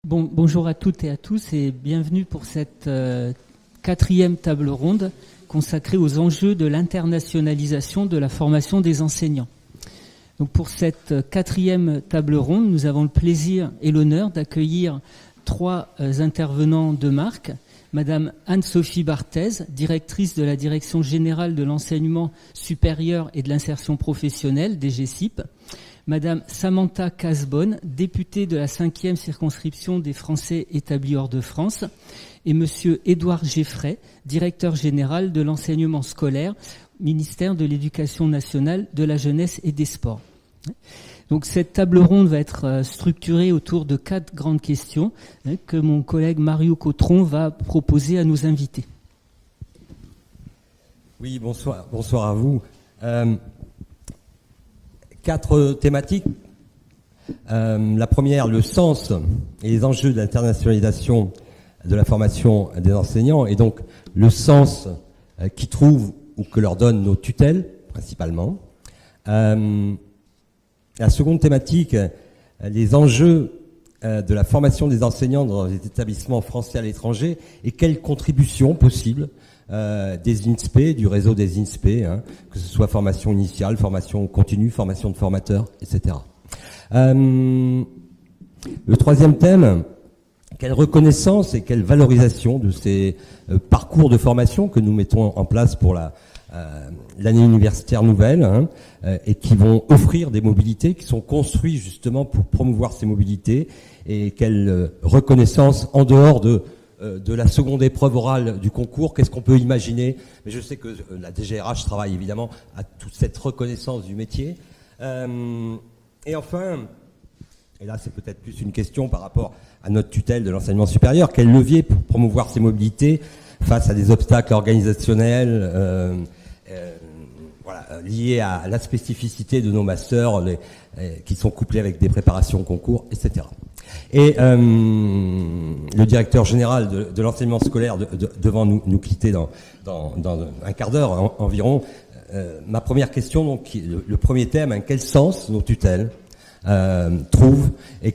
Bonjour à toutes et à tous et bienvenue pour cette quatrième table ronde consacrée aux enjeux de l'internationalisation de la formation des enseignants. Donc pour cette quatrième table ronde, nous avons le plaisir et l'honneur d'accueillir trois intervenants de marque. Madame Anne-Sophie Barthez, directrice de la Direction générale de l'enseignement supérieur et de l'insertion professionnelle, DGCIP. Madame Samantha Casbonne, députée de la 5e circonscription des Français établis hors de France, et Monsieur Édouard Geffray, directeur général de l'enseignement scolaire, ministère de l'Éducation nationale, de la jeunesse et des sports. Donc cette table ronde va être structurée autour de 4 grandes questions que mon collègue Mario Cotron va proposer à nos invités. Oui, bonsoir à vous. 4 thématiques. La première, le sens et les enjeux de l'internationalisation de la formation des enseignants, et donc le sens qu'ils trouvent ou que leur donnent nos tutelles, principalement. La seconde thématique, les enjeux de la formation des enseignants dans les établissements français à l'étranger et quelles contributions possibles des INSPE, du réseau des INSPE, que ce soit formation initiale, formation continue, formation de formateurs, etc. Le troisième thème, quelle reconnaissance et quelle valorisation de ces parcours de formation que nous mettons en place pour l'année universitaire nouvelle, et qui vont offrir des mobilités, qui sont construits justement pour promouvoir ces mobilités, et quelle reconnaissance en dehors de la seconde épreuve orale du concours, qu'est-ce qu'on peut imaginer. Mais je sais que la DGRH travaille évidemment à toute cette reconnaissance du métier. Et enfin, et là c'est peut-être plus une question par rapport à notre tutelle de l'enseignement supérieur, quel levier pour promouvoir ces mobilités face à des obstacles organisationnels liés à la spécificité de nos masters, qui sont couplés avec des préparations au concours, etc. Et le directeur général de l'enseignement scolaire devant nous quitter dans un quart d'heure environ, ma première question, donc le premier thème, quel sens nos tutelles trouvent et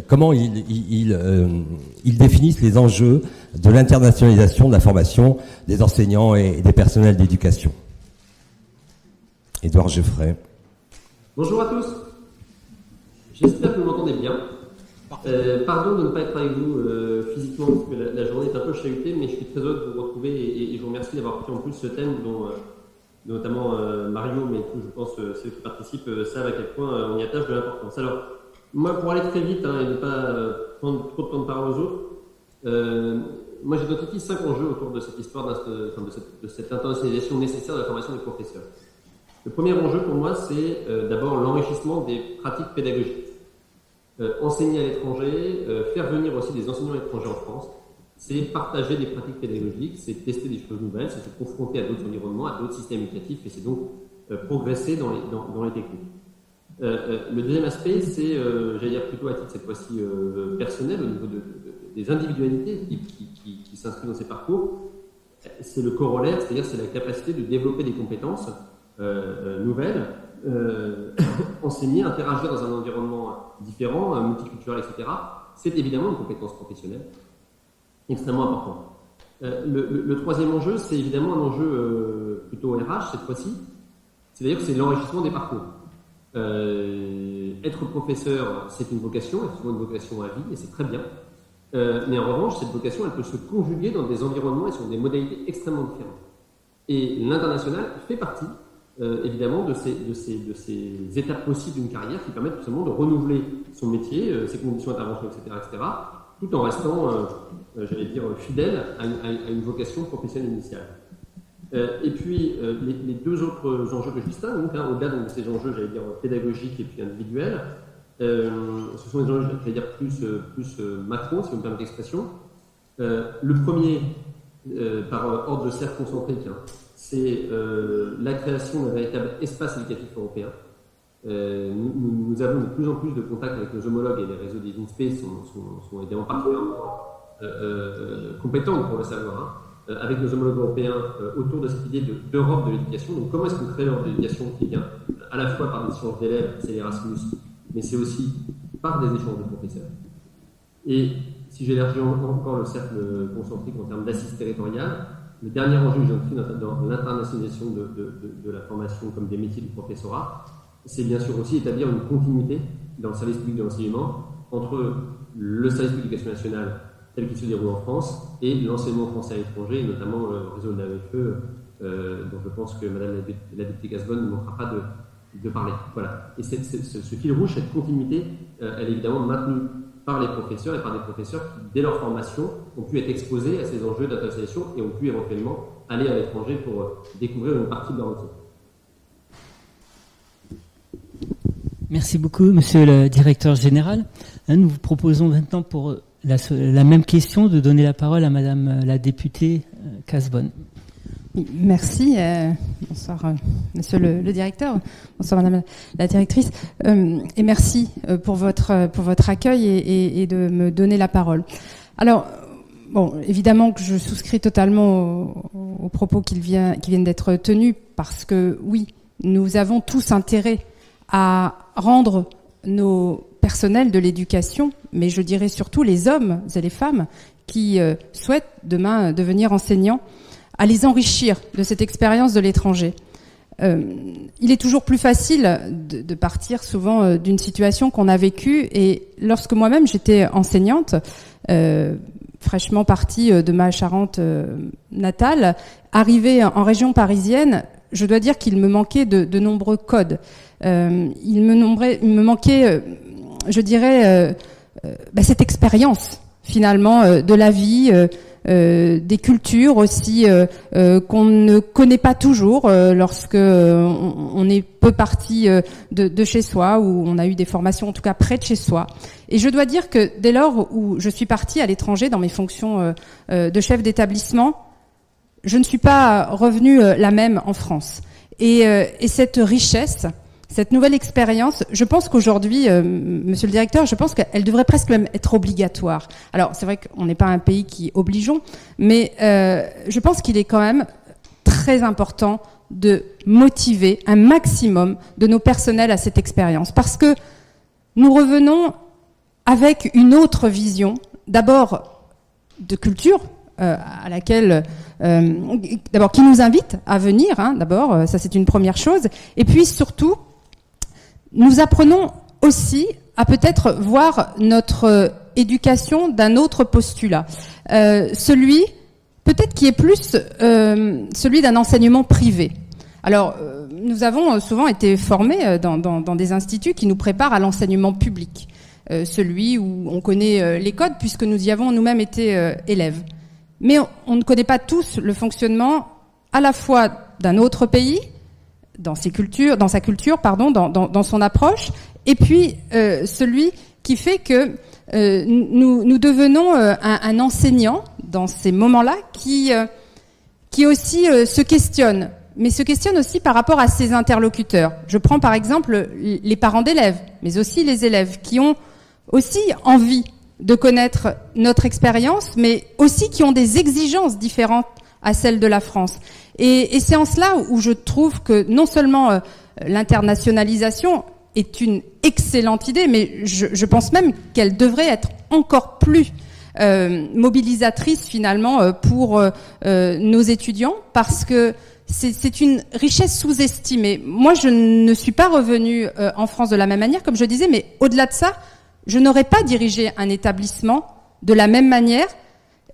comment ils définissent les enjeux de l'internationalisation de la formation des enseignants et des personnels d'éducation. Édouard Geffray. Bonjour à tous. J'espère que vous m'entendez bien. Pardon de ne pas être avec vous physiquement, parce que la journée est un peu chahutée, mais je suis très heureux de vous retrouver et je vous remercie d'avoir pris en plus ce thème dont notamment Mario, mais tous, je pense, ceux qui participent savent à quel point on y attache de l'importance. Alors, moi, pour aller très vite et ne pas prendre trop de temps de parole aux autres, moi j'identifie 5 enjeux autour de cette histoire, de cette internationalisation nécessaire de la formation des professeurs. Le premier enjeu pour moi, c'est d'abord l'enrichissement des pratiques pédagogiques. Enseigner à l'étranger, faire venir aussi des enseignants étrangers en France, c'est partager des pratiques pédagogiques, c'est tester des choses nouvelles, c'est se confronter à d'autres environnements, à d'autres systèmes éducatifs, et c'est donc progresser dans les techniques. Le deuxième aspect, c'est, j'allais dire plutôt à titre cette fois-ci personnel, au niveau des individualités qui s'inscrivent dans ces parcours, c'est le corollaire, c'est-à-dire c'est la capacité de développer des compétences nouvelles, enseigner, interagir dans un environnement différent, multiculturel, etc. C'est évidemment une compétence professionnelle extrêmement importante. Le troisième enjeu, c'est évidemment un enjeu plutôt RH cette fois-ci, c'est-à-dire que c'est l'enrichissement des parcours. Être professeur, c'est une vocation, et souvent une vocation à vie, et c'est très bien. Mais en revanche, cette vocation, elle peut se conjuguer dans des environnements et sur des modalités extrêmement différentes. Et l'international fait partie évidemment de ces étapes possibles d'une carrière qui permettent tout simplement de renouveler son métier, ses conditions d'intervention, etc., tout en restant, j'allais dire, fidèle à une vocation professionnelle initiale. Et puis, les 2 autres enjeux que je distingue, donc, au-delà de ces enjeux, j'allais dire, pédagogiques et puis individuels, ce sont des enjeux, j'allais dire, plus macro, si vous me permettez l'expression. Le premier, par ordre de cercle concentrique, c'est la création d'un véritable espace éducatif européen. Nous avons de plus en plus de contacts avec nos homologues et les réseaux des INSPE sont évidemment particulièrement compétents pour le savoir, avec nos homologues européens autour de cette idée d'Europe de l'éducation. Donc comment est-ce qu'on crée l'Europe de l'éducation qui vient à la fois par des échanges d'élèves, c'est l'Erasmus, mais c'est aussi par des échanges de professeurs. Et Si j'élargis encore le cercle concentrique en termes d'assises territoriales, le dernier enjeu que j'ai pris dans l'internationalisation de la formation comme des métiers du professorat, c'est bien sûr aussi établir une continuité dans le service public de l'enseignement entre le service public d'éducation nationale tel qu'il se déroule en France et l'enseignement français à l'étranger, et notamment le réseau de l'AEFE, dont je pense que Madame la députée Casbonne ne manquera pas de parler. Voilà. Et ce fil rouge, cette continuité, elle est évidemment maintenue par les professeurs et par des professeurs qui, dès leur formation, ont pu être exposés à ces enjeux d'internationalisation et ont pu éventuellement aller à l'étranger pour découvrir une partie de leur métier. Merci beaucoup, monsieur le directeur général. Nous vous proposons maintenant pour la même question de donner la parole à madame la députée Casbonne. Merci. Bonsoir, monsieur le directeur. Bonsoir, madame la directrice. Et merci pour votre accueil et de me donner la parole. Alors, bon, évidemment que je souscris totalement aux propos qui viennent d'être tenus, parce que oui, nous avons tous intérêt à rendre nos personnels de l'éducation, mais je dirais surtout les hommes et les femmes qui souhaitent demain devenir enseignants, à les enrichir de cette expérience de l'étranger. Il est toujours plus facile de partir souvent d'une situation qu'on a vécue, et lorsque moi-même j'étais enseignante, fraîchement partie de ma Charente natale, arrivée en région parisienne, je dois dire qu'il me manquait de nombreux codes. Il me manquait, je dirais, cette expérience finalement de la vie, des cultures aussi qu'on ne connaît pas toujours lorsque on est peu parti de chez soi, ou on a eu des formations en tout cas près de chez soi. Et je dois dire que dès lors où je suis partie à l'étranger dans mes fonctions de chef d'établissement, je ne suis pas revenue la même en France. Et cette richesse, cette nouvelle expérience, je pense qu'aujourd'hui, monsieur le directeur, je pense qu'elle devrait presque même être obligatoire. Alors, c'est vrai qu'on n'est pas un pays qui obligeons, mais je pense qu'il est quand même très important de motiver un maximum de nos personnels à cette expérience. Parce que nous revenons avec une autre vision, d'abord de culture, à laquelle, d'abord, qui nous invite à venir, d'abord, ça c'est une première chose, et puis surtout, nous apprenons aussi à peut-être voir notre éducation d'un autre postulat, celui peut-être qui est plus celui d'un enseignement privé. Alors, nous avons souvent été formés dans des instituts qui nous préparent à l'enseignement public, celui où on connaît les codes puisque nous y avons nous-mêmes été élèves. Mais on ne connaît pas tous le fonctionnement à la fois d'un autre pays, dans sa culture, dans son approche, et puis celui qui fait que nous devenons un enseignant dans ces moments-là qui aussi se questionne, mais se questionne aussi par rapport à ses interlocuteurs. Je prends par exemple les parents d'élèves, mais aussi les élèves qui ont aussi envie de connaître notre expérience, mais aussi qui ont des exigences différentes à celles de la France. Et c'est en cela où je trouve que non seulement l'internationalisation est une excellente idée, mais je pense même qu'elle devrait être encore plus mobilisatrice finalement pour nos étudiants, parce que c'est une richesse sous-estimée. Moi, je ne suis pas revenue en France de la même manière, comme je disais, mais au-delà de ça, je n'aurais pas dirigé un établissement de la même manière,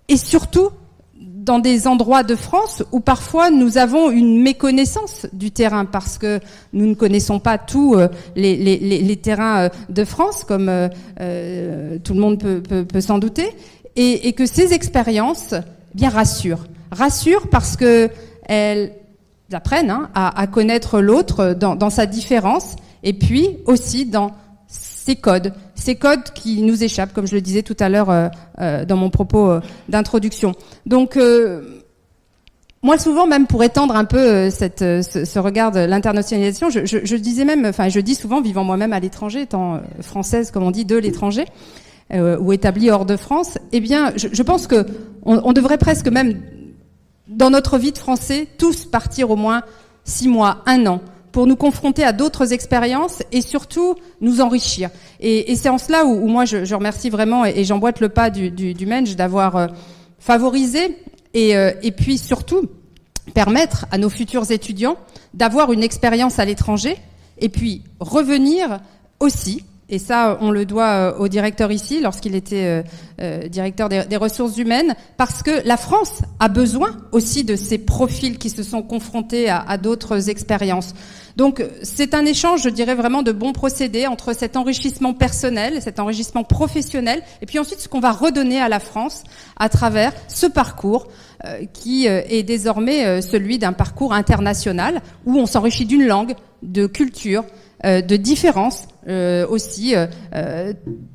et surtout dans des endroits de France où parfois nous avons une méconnaissance du terrain, parce que nous ne connaissons pas tous les terrains de France, comme tout le monde peut s'en douter, et que ces expériences bien rassurent parce que elles apprennent à connaître l'autre dans sa différence, et puis aussi dans ces codes qui nous échappent, comme je le disais tout à l'heure dans mon propos d'introduction. Donc, moi, souvent, même pour étendre un peu ce regard de l'internationalisation, je disais même, enfin, je dis souvent, vivant moi-même à l'étranger, étant française, comme on dit, de l'étranger, ou établie hors de France, eh bien, je pense que on devrait presque même, dans notre vie de Français, tous partir au moins 6 mois, 1 an, pour nous confronter à d'autres expériences et surtout nous enrichir. Et c'est en cela où moi je remercie vraiment et j'emboîte le pas du MENJ d'avoir favorisé et puis surtout permettre à nos futurs étudiants d'avoir une expérience à l'étranger et puis revenir aussi. Et ça, on le doit au directeur ici, lorsqu'il était directeur des ressources humaines, parce que la France a besoin aussi de ces profils qui se sont confrontés à d'autres expériences. Donc, c'est un échange, je dirais vraiment, de bons procédés entre cet enrichissement personnel, cet enrichissement professionnel, et puis ensuite ce qu'on va redonner à la France à travers ce parcours qui est désormais celui d'un parcours international où on s'enrichit d'une langue, de culture, de différences aussi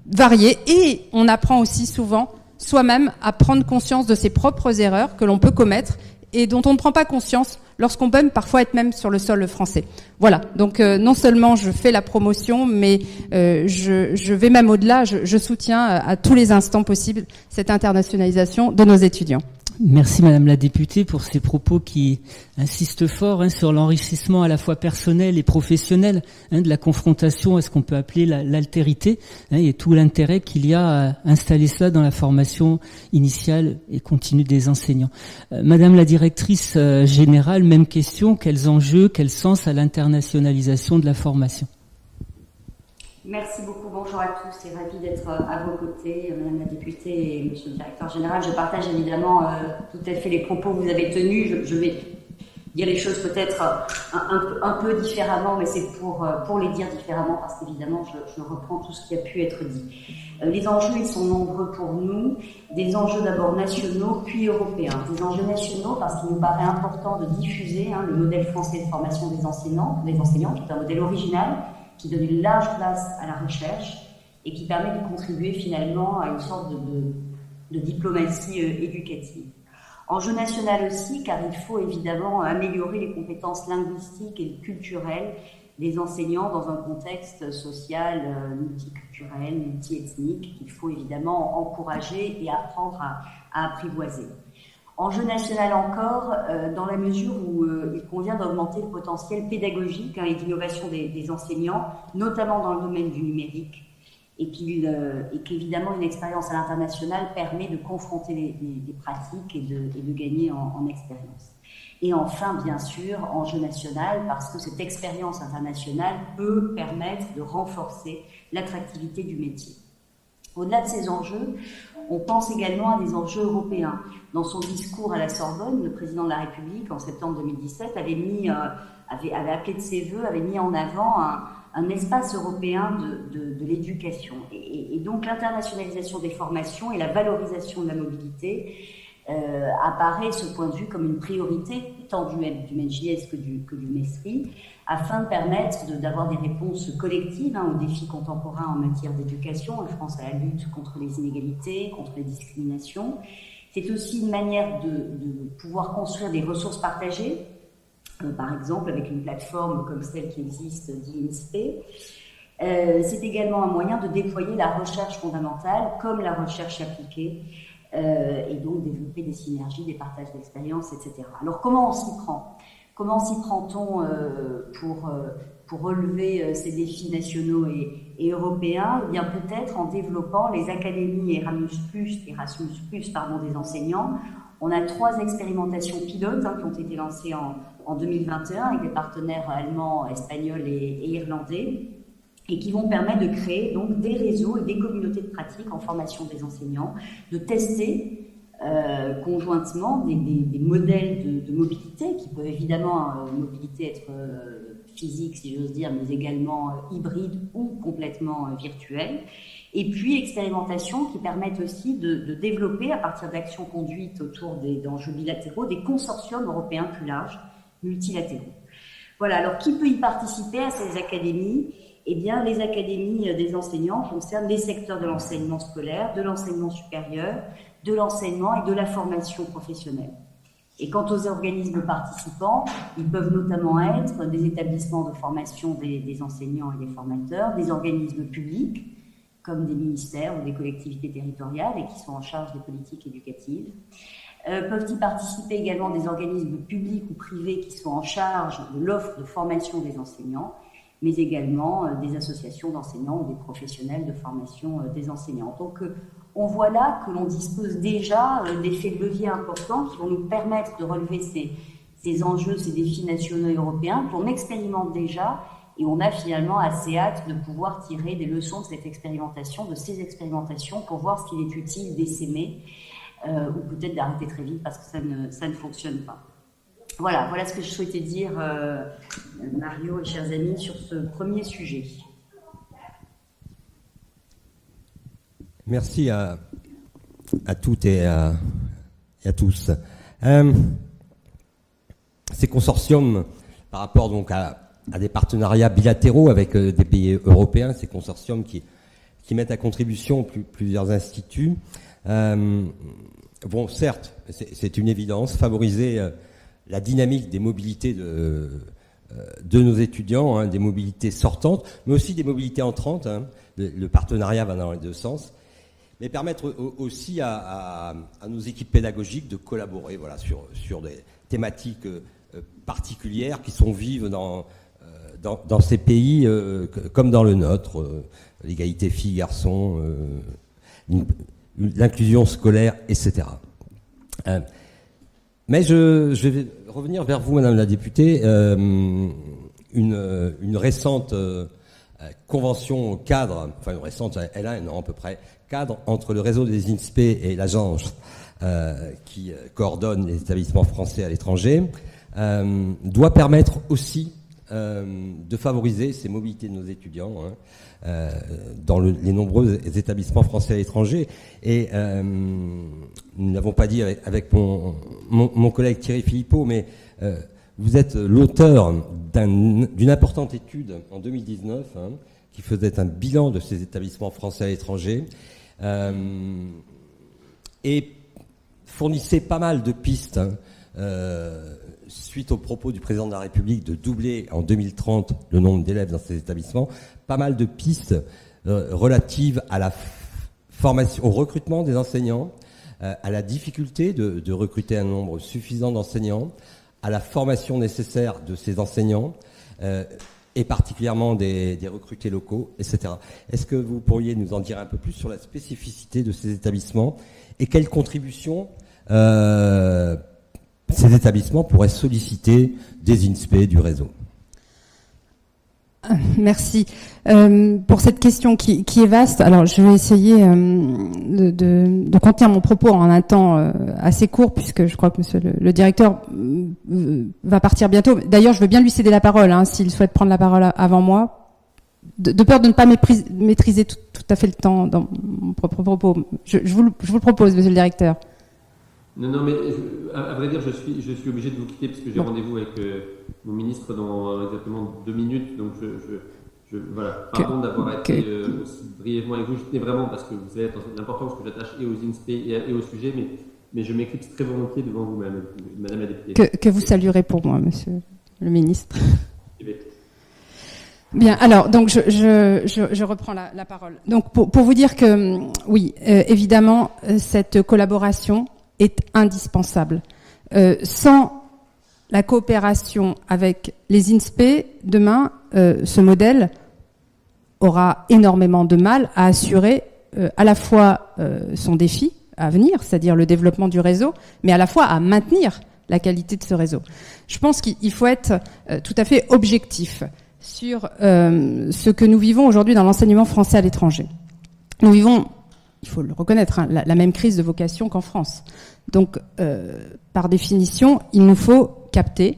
variées, et on apprend aussi souvent soi-même à prendre conscience de ses propres erreurs que l'on peut commettre et dont on ne prend pas conscience lorsqu'on peut parfois être même sur le sol français. Voilà, donc non seulement je fais la promotion, mais je vais même au-delà, je soutiens à tous les instants possibles cette internationalisation de nos étudiants. Merci Madame la députée pour ces propos qui insistent fort sur l'enrichissement à la fois personnel et professionnel de la confrontation à ce qu'on peut appeler l'altérité et tout l'intérêt qu'il y a à installer cela dans la formation initiale et continue des enseignants. Madame la directrice générale, même question, quels enjeux, quel sens à l'internationalisation de la formation ? Merci beaucoup, bonjour à tous et ravi d'être à vos côtés, Madame la députée et Monsieur le directeur général. Je partage évidemment tout à fait les propos que vous avez tenus. Je vais dire les choses peut-être un peu différemment, mais c'est pour les dire différemment parce qu'évidemment je reprends tout ce qui a pu être dit. Les enjeux, ils sont nombreux pour nous, des enjeux d'abord nationaux puis européens. Des enjeux nationaux parce qu'il nous paraît important de diffuser le modèle français de formation des enseignants, qui est un modèle original, qui donne une large place à la recherche et qui permet de contribuer finalement à une sorte de diplomatie éducative. Enjeu national aussi, car il faut évidemment améliorer les compétences linguistiques et culturelles des enseignants dans un contexte social multiculturel, multiethnique, qu'il faut évidemment encourager et apprendre à apprivoiser. Enjeu national encore, dans la mesure où il convient d'augmenter le potentiel pédagogique et d'innovation des enseignants, notamment dans le domaine du numérique, et qu'évidemment une expérience à l'international permet de confronter des pratiques et de gagner en expérience. Et enfin, bien sûr, enjeu national, parce que cette expérience internationale peut permettre de renforcer l'attractivité du métier. Au-delà de ces enjeux, on pense également à des enjeux européens. Dans son discours à la Sorbonne, le président de la République, en septembre 2017, avait appelé de ses vœux, avait mis en avant un espace européen de l'éducation. Et donc l'internationalisation des formations et la valorisation de la mobilité apparaît, ce point de vue, comme une priorité, tant du MENJS que du MESRI, afin de permettre d'avoir des réponses collectives aux défis contemporains en matière d'éducation. Je pense à la lutte contre les inégalités, contre les discriminations. C'est aussi une manière de pouvoir construire des ressources partagées, par exemple avec une plateforme comme celle qui existe d'INSPE. C'est également un moyen de déployer la recherche fondamentale comme la recherche appliquée, et donc développer des synergies, des partages d'expériences, etc. Alors comment on s'y prend ? Comment s'y prend-on pour relever ces défis nationaux et européens ? Eh bien peut-être en développant les académies Erasmus+, des enseignants. On a 3 expérimentations pilotes qui ont été lancées en 2021 avec des partenaires allemands, espagnols et irlandais, et qui vont permettre de créer donc des réseaux et des communautés de pratique en formation des enseignants, de tester conjointement des modèles de mobilité qui peuvent évidemment mobilité être physique si j'ose dire, mais également hybride ou complètement virtuelle. Et puis expérimentations qui permettent aussi de développer à partir d'actions conduites autour d'enjeux bilatéraux des consortiums européens plus larges, multilatéraux. Voilà, alors qui peut y participer à ces académies ? Eh bien, les académies des enseignants concernent les secteurs de l'enseignement scolaire, de l'enseignement supérieur, de l'enseignement et de la formation professionnelle. Et quant aux organismes participants, ils peuvent notamment être des établissements de formation des enseignants et des formateurs, des organismes publics, comme des ministères ou des collectivités territoriales et qui sont en charge des politiques éducatives. Peuvent y participer également des organismes publics ou privés qui sont en charge de l'offre de formation des enseignants, mais également des associations d'enseignants ou des professionnels de formation des enseignants. Donc on voit là que l'on dispose déjà d'effets de levier importants qui vont nous permettre de relever ces enjeux, ces défis nationaux et européens qu'on expérimente déjà, et on a finalement assez hâte de pouvoir tirer des leçons de cette expérimentation, de ces expérimentations, pour voir ce qu'il est utile d'essaimer ou peut-être d'arrêter très vite parce que ça ne fonctionne pas. Voilà ce que je souhaitais dire, Mario et chers amis, sur ce premier sujet. Merci à toutes et à tous. Ces consortiums, par rapport donc à des partenariats bilatéraux avec des pays européens, ces consortiums qui mettent à contribution plusieurs instituts, vont certes, c'est une évidence, favoriser la dynamique des mobilités de nos étudiants, hein, des mobilités sortantes, mais aussi des mobilités entrantes. Hein. Le partenariat va dans les deux sens, mais permettre aussi à nos équipes pédagogiques de collaborer, voilà, sur des thématiques particulières qui sont vives dans ces pays comme dans le nôtre, l'égalité filles-garçons, l'inclusion scolaire, etc. Mais je vais revenir vers vous, Madame la députée. Une récente convention cadre, enfin une récente, elle a un an à peu près, cadre entre le réseau des INSPE et l'agence qui coordonne les établissements français à l'étranger, doit permettre aussi de favoriser ces mobilités de nos étudiants dans les nombreux établissements français à l'étranger. Et nous n'avons pas dit avec mon collègue Thierry Philippot, mais vous êtes l'auteur d'une importante étude en 2019 qui faisait un bilan de ces établissements français à l'étranger et fournissait pas mal de pistes suite aux propos du président de la République de doubler en 2030 le nombre d'élèves dans ces établissements, pas mal de pistes relatives à la formation, au recrutement des enseignants, à la difficulté de recruter un nombre suffisant d'enseignants, à la formation nécessaire de ces enseignants, et particulièrement des recrutés locaux, etc. Est-ce que vous pourriez nous en dire un peu plus sur la spécificité de ces établissements et quelles contributions ces établissements pourraient solliciter des INSPE du réseau? Merci pour cette question qui est vaste. Alors, je vais essayer de contenir mon propos en un temps assez court, puisque je crois que Monsieur le directeur va partir bientôt. D'ailleurs, je veux bien lui céder la parole, s'il souhaite prendre la parole avant moi, de peur de ne pas maîtriser tout à fait le temps dans mon propre propos. Je vous le propose, Monsieur le directeur. Non, mais à vrai dire, je suis obligé de vous quitter parce que j'ai rendez-vous avec mon ministre dans exactement 2 minutes. Donc, voilà. Pardon d'avoir été aussi brièvement avec vous. Je tenais vraiment parce que vous êtes l'importance que j'attache et aux INSPE et au sujet, mais je m'éclipse très volontiers devant vous, Madame la députée. Que vous saluerez pour moi, Monsieur le ministre. Bien, alors, donc je reprends la parole. Donc, pour vous dire que, oui, évidemment, cette collaboration est indispensable. Sans la coopération avec les INSPE, demain, ce modèle aura énormément de mal à assurer à la fois son défi à venir, c'est-à-dire le développement du réseau, mais à la fois à maintenir la qualité de ce réseau. Je pense qu'il faut être tout à fait objectif sur ce que nous vivons aujourd'hui dans l'enseignement français à l'étranger. Nous vivons, il faut le reconnaître, la même crise de vocation qu'en France. Donc, par définition, il nous faut capter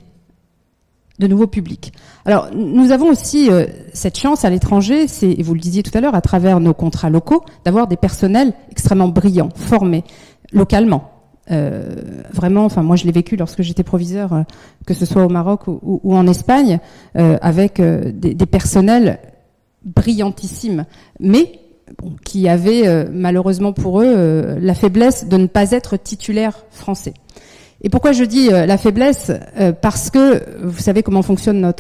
de nouveaux publics. Alors, nous avons aussi cette chance à l'étranger, et vous le disiez tout à l'heure, à travers nos contrats locaux, d'avoir des personnels extrêmement brillants, formés localement. Vraiment, enfin, moi je l'ai vécu lorsque j'étais proviseur, que ce soit au Maroc ou en Espagne, avec des personnels brillantissimes, mais qui avaient malheureusement pour eux la faiblesse de ne pas être titulaires français. Et pourquoi je dis la faiblesse ? Parce que vous savez comment fonctionne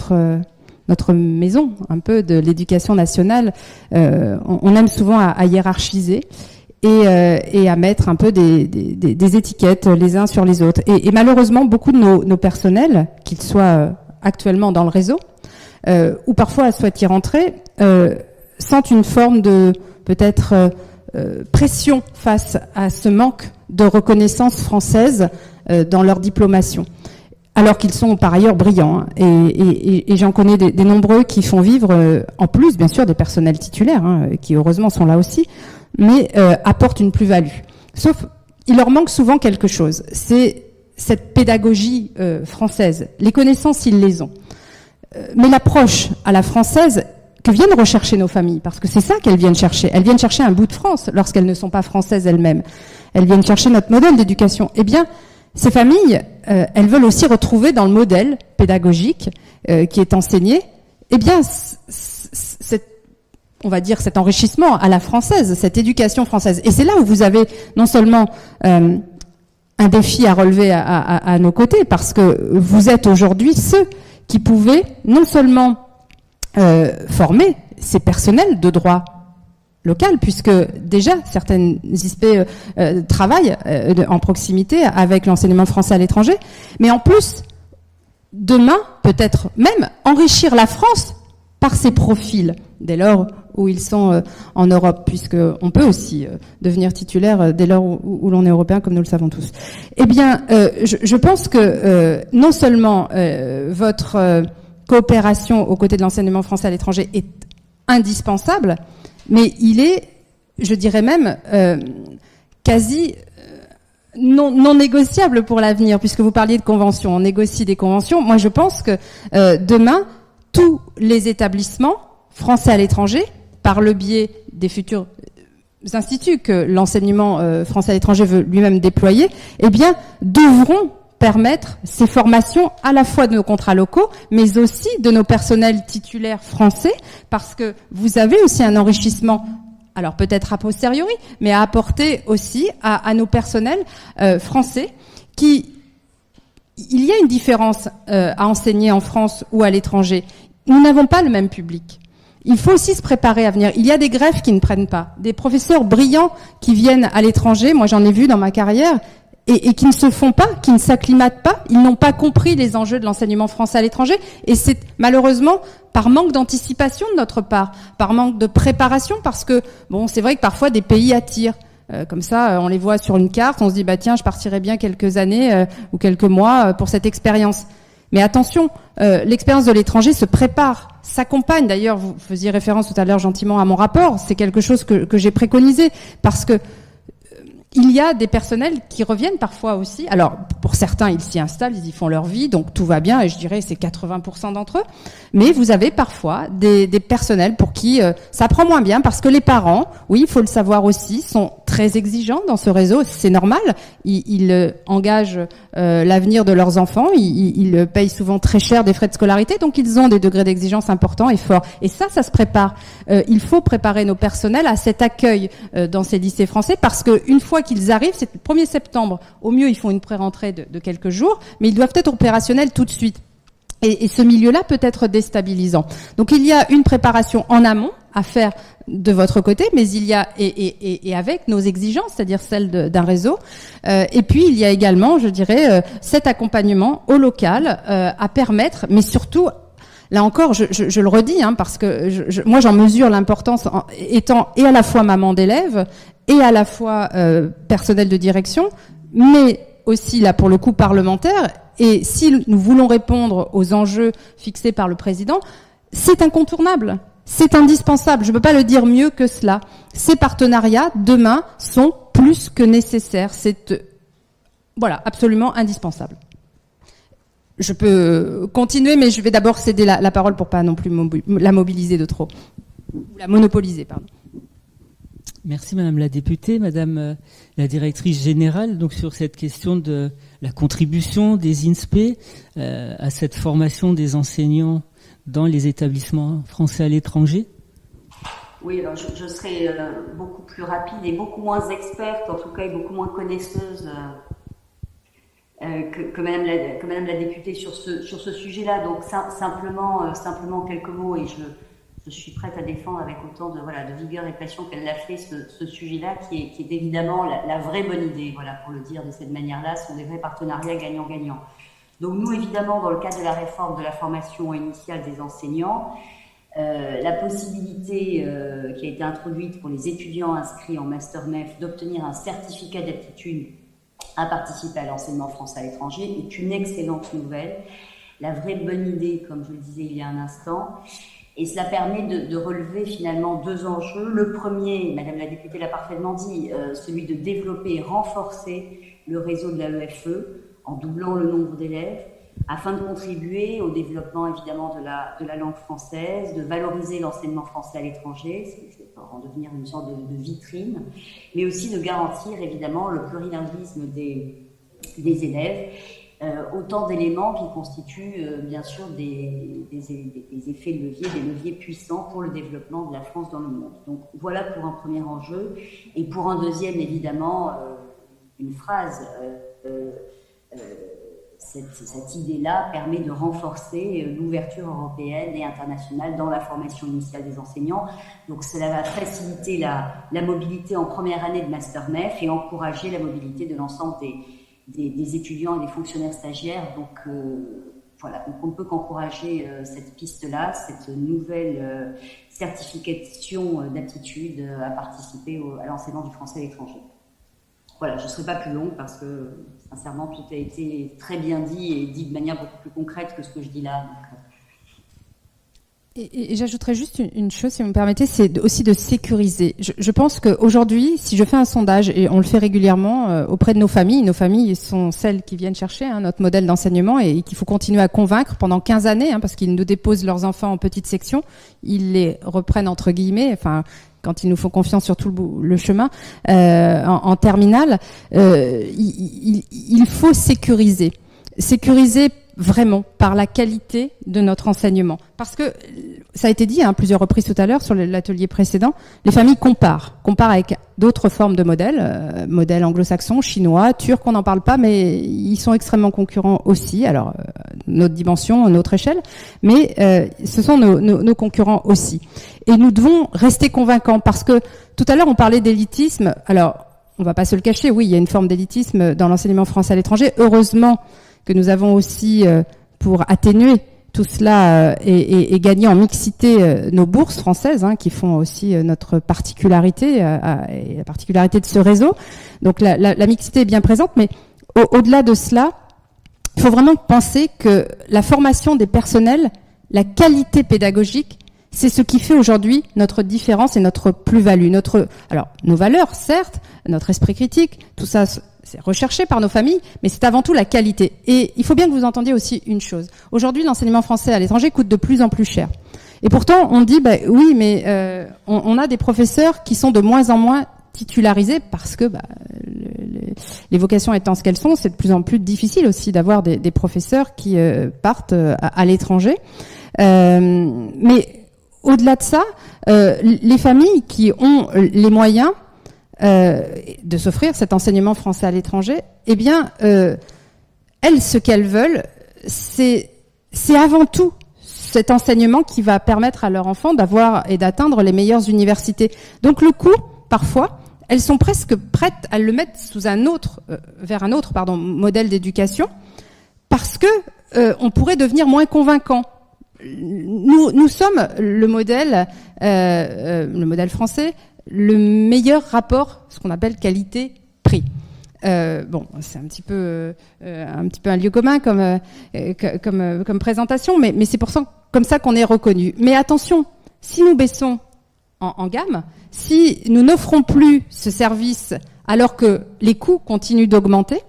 notre maison, un peu de l'éducation nationale, on aime souvent à hiérarchiser et à mettre un peu des étiquettes les uns sur les autres. Et malheureusement, beaucoup de nos personnels, qu'ils soient actuellement dans le réseau, ou parfois souhaitent y rentrer, sentent une forme de peut-être pression face à ce manque de reconnaissance française dans leur diplomation, alors qu'ils sont par ailleurs brillants. Hein. Et j'en connais des nombreux qui font vivre, en plus bien sûr des personnels titulaires, hein, qui heureusement sont là aussi, mais apportent une plus-value. Sauf, il leur manque souvent quelque chose, c'est cette pédagogie française. Les connaissances, ils les ont. Mais l'approche à la française que viennent rechercher nos familles, parce que c'est ça qu'elles viennent chercher. Elles viennent chercher un bout de France lorsqu'elles ne sont pas françaises elles-mêmes. Elles viennent chercher notre modèle d'éducation. Eh bien, ces familles, elles veulent aussi retrouver dans le modèle pédagogique qui est enseigné, eh bien, on va dire cet enrichissement à la française, cette éducation française. Et c'est là où vous avez non seulement un défi à relever à nos côtés, parce que vous êtes aujourd'hui ceux qui pouvaient non seulement former ces personnels de droit local, puisque déjà certaines ISP travaillent en proximité avec l'enseignement français à l'étranger, mais en plus, demain, peut-être même enrichir la France par ses profils, dès lors où ils sont en Europe, puisqu'on peut aussi devenir titulaire dès lors où l'on est européen, comme nous le savons tous. Eh bien, je pense que non seulement votre coopération aux côtés de l'enseignement français à l'étranger est indispensable, mais il est, je dirais même, quasi non négociable pour l'avenir, puisque vous parliez de conventions, on négocie des conventions. Moi, je pense que demain, tous les établissements français à l'étranger, par le biais des futurs instituts que l'enseignement français à l'étranger veut lui-même déployer, eh bien, devront permettre ces formations à la fois de nos contrats locaux, mais aussi de nos personnels titulaires français, parce que vous avez aussi un enrichissement, alors peut-être a posteriori, mais à apporter aussi à nos personnels français qui... Il y a une différence à enseigner en France ou à l'étranger. Nous n'avons pas le même public. Il faut aussi se préparer à venir. Il y a des greffes qui ne prennent pas. Des professeurs brillants qui viennent à l'étranger, moi j'en ai vu dans ma carrière, et qui ne se font pas, qui ne s'acclimatent pas, ils n'ont pas compris les enjeux de l'enseignement français à l'étranger, et c'est malheureusement par manque d'anticipation de notre part, par manque de préparation, parce que, bon, c'est vrai que parfois des pays attirent. Comme ça, on les voit sur une carte, on se dit, bah tiens, je partirai bien quelques années ou quelques mois pour cette expérience. Mais attention, l'expérience de l'étranger se prépare, s'accompagne. D'ailleurs, vous faisiez référence tout à l'heure gentiment à mon rapport, c'est quelque chose que j'ai préconisé, parce que il y a des personnels qui reviennent parfois aussi. Alors, pour certains, ils s'y installent, ils y font leur vie, donc tout va bien, et je dirais c'est 80% d'entre eux. Mais vous avez parfois des personnels pour qui ça prend moins bien, parce que les parents, oui, il faut le savoir aussi, sont très exigeants dans ce réseau, c'est normal. Ils engagent l'avenir de leurs enfants, ils payent souvent très cher des frais de scolarité, donc ils ont des degrés d'exigence importants et forts. Et ça se prépare. Il faut préparer nos personnels à cet accueil dans ces lycées français, parce que une fois qu'ils arrivent, c'est le 1er septembre. Au mieux, ils font une pré-rentrée de quelques jours, mais ils doivent être opérationnels tout de suite. Et ce milieu-là peut être déstabilisant. Donc il y a une préparation en amont à faire de votre côté, mais il y a et avec nos exigences, c'est-à-dire celles d'un réseau. Et puis il y a également, je dirais, cet accompagnement au local à permettre, mais surtout. Là encore, je le redis, hein, parce que moi j'en mesure l'importance étant et à la fois maman d'élève et à la fois personnel de direction, mais aussi là pour le coup parlementaire. Et si nous voulons répondre aux enjeux fixés par le président, c'est incontournable, c'est indispensable. Je ne peux pas le dire mieux que cela. Ces partenariats demain sont plus que nécessaires. C'est voilà absolument indispensable. Je peux continuer, mais je vais d'abord céder la parole pour pas non plus la mobiliser de trop. Ou la monopoliser, pardon. Merci Madame la députée, Madame la directrice générale, donc sur cette question de la contribution des INSPE à cette formation des enseignants dans les établissements français à l'étranger. Oui, alors je serai beaucoup plus rapide et beaucoup moins experte, en tout cas, et beaucoup moins connaisseuse que Madame la députée sur ce sujet-là. Donc simplement quelques mots, et je suis prête à défendre avec autant de vigueur et de passion qu'elle l'a fait ce sujet-là, qui est évidemment la vraie bonne idée, pour le dire de cette manière-là, sont des vrais partenariats gagnant-gagnant. Donc nous, évidemment, dans le cadre de la réforme de la formation initiale des enseignants, la possibilité qui a été introduite pour les étudiants inscrits en Master MEF d'obtenir un certificat d'aptitude à participer à l'enseignement français à l'étranger est une excellente nouvelle. La vraie bonne idée, comme je le disais il y a un instant, et cela permet de relever finalement deux enjeux. Le premier, Madame la députée l'a parfaitement dit, celui de développer et renforcer le réseau de l'AEFE en doublant le nombre d'élèves, afin de contribuer au développement évidemment de la langue française, de valoriser l'enseignement français à l'étranger, c'est pour en devenir une sorte de vitrine, mais aussi de garantir évidemment le plurilinguisme des élèves, autant d'éléments qui constituent bien sûr des effets de levier, des leviers puissants pour le développement de la France dans le monde. Donc voilà pour un premier enjeu. Et pour un deuxième, évidemment, une phrase... Cette idée-là permet de renforcer l'ouverture européenne et internationale dans la formation initiale des enseignants. Donc cela va faciliter la mobilité en première année de Master MEF et encourager la mobilité de l'ensemble des étudiants et des fonctionnaires stagiaires. Donc donc on ne peut qu'encourager cette piste-là, cette nouvelle certification d'aptitude à participer à l'enseignement du français à l'étranger. Voilà, je ne serai pas plus longue parce que, sincèrement, tout a été très bien dit et dit de manière beaucoup plus concrète que ce que je dis là. Et j'ajouterais juste une chose, si vous me permettez, c'est aussi de sécuriser. Je pense qu'aujourd'hui, si je fais un sondage, et on le fait régulièrement auprès de nos familles sont celles qui viennent chercher notre modèle d'enseignement et qu'il faut continuer à convaincre pendant 15 années, parce qu'ils nous déposent leurs enfants en petite section, ils les reprennent entre guillemets, quand ils nous font confiance sur tout le chemin, en terminale, il faut sécuriser. Sécuriser vraiment par la qualité de notre enseignement. Parce que, ça a été dit à plusieurs reprises tout à l'heure sur l'atelier précédent, les familles comparent avec d'autres formes de modèles, modèles anglo-saxons, chinois, turcs, on n'en parle pas, mais ils sont extrêmement concurrents aussi. Alors, notre dimension, notre échelle, mais ce sont nos concurrents aussi. Et nous devons rester convaincants parce que tout à l'heure on parlait d'élitisme. Alors, on va pas se le cacher, oui, il y a une forme d'élitisme dans l'enseignement français à l'étranger. Heureusement que nous avons aussi, pour atténuer tout cela et gagner en mixité, nos bourses françaises, qui font aussi notre particularité, et la particularité de ce réseau. Donc la mixité est bien présente, mais au-delà de cela, il faut vraiment penser que la formation des personnels, la qualité pédagogique, c'est ce qui fait aujourd'hui notre différence et notre plus-value. Nos valeurs, certes, notre esprit critique, tout ça, c'est recherché par nos familles, mais c'est avant tout la qualité. Et il faut bien que vous entendiez aussi une chose. Aujourd'hui, l'enseignement français à l'étranger coûte de plus en plus cher. Et pourtant, on dit, oui, mais on a des professeurs qui sont de moins en moins titularisés parce que les vocations étant ce qu'elles sont, c'est de plus en plus difficile aussi d'avoir des professeurs qui partent à l'étranger. Mais au-delà de ça, les familles qui ont les moyens de s'offrir cet enseignement français à l'étranger, eh bien, elles, ce qu'elles veulent, c'est avant tout cet enseignement qui va permettre à leurs enfants d'avoir et d'atteindre les meilleures universités. Donc le coût, parfois, elles sont presque prêtes à le mettre vers un autre modèle d'éducation, parce que on pourrait devenir moins convaincant. Nous sommes le modèle français, le meilleur rapport, ce qu'on appelle qualité-prix. C'est un petit peu un lieu commun comme présentation, mais c'est comme ça qu'on est reconnu. Mais attention, si nous baissons en gamme, si nous n'offrons plus ce service alors que les coûts continuent d'augmenter,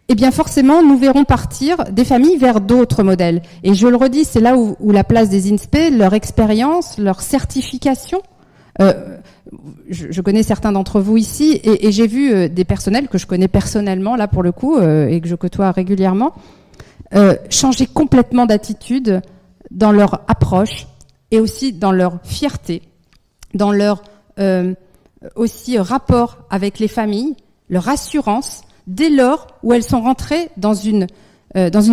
eh bien forcément, nous verrons partir des familles vers d'autres modèles. Et je le redis, c'est là où la place des INSPE, leur expérience, leur certification. Je connais certains d'entre vous ici et j'ai vu des personnels que je connais personnellement, là pour le coup, et que je côtoie régulièrement, changer complètement d'attitude dans leur approche et aussi dans leur fierté, dans leur aussi rapport avec les familles, leur assurance, dès lors où elles sont rentrées dans une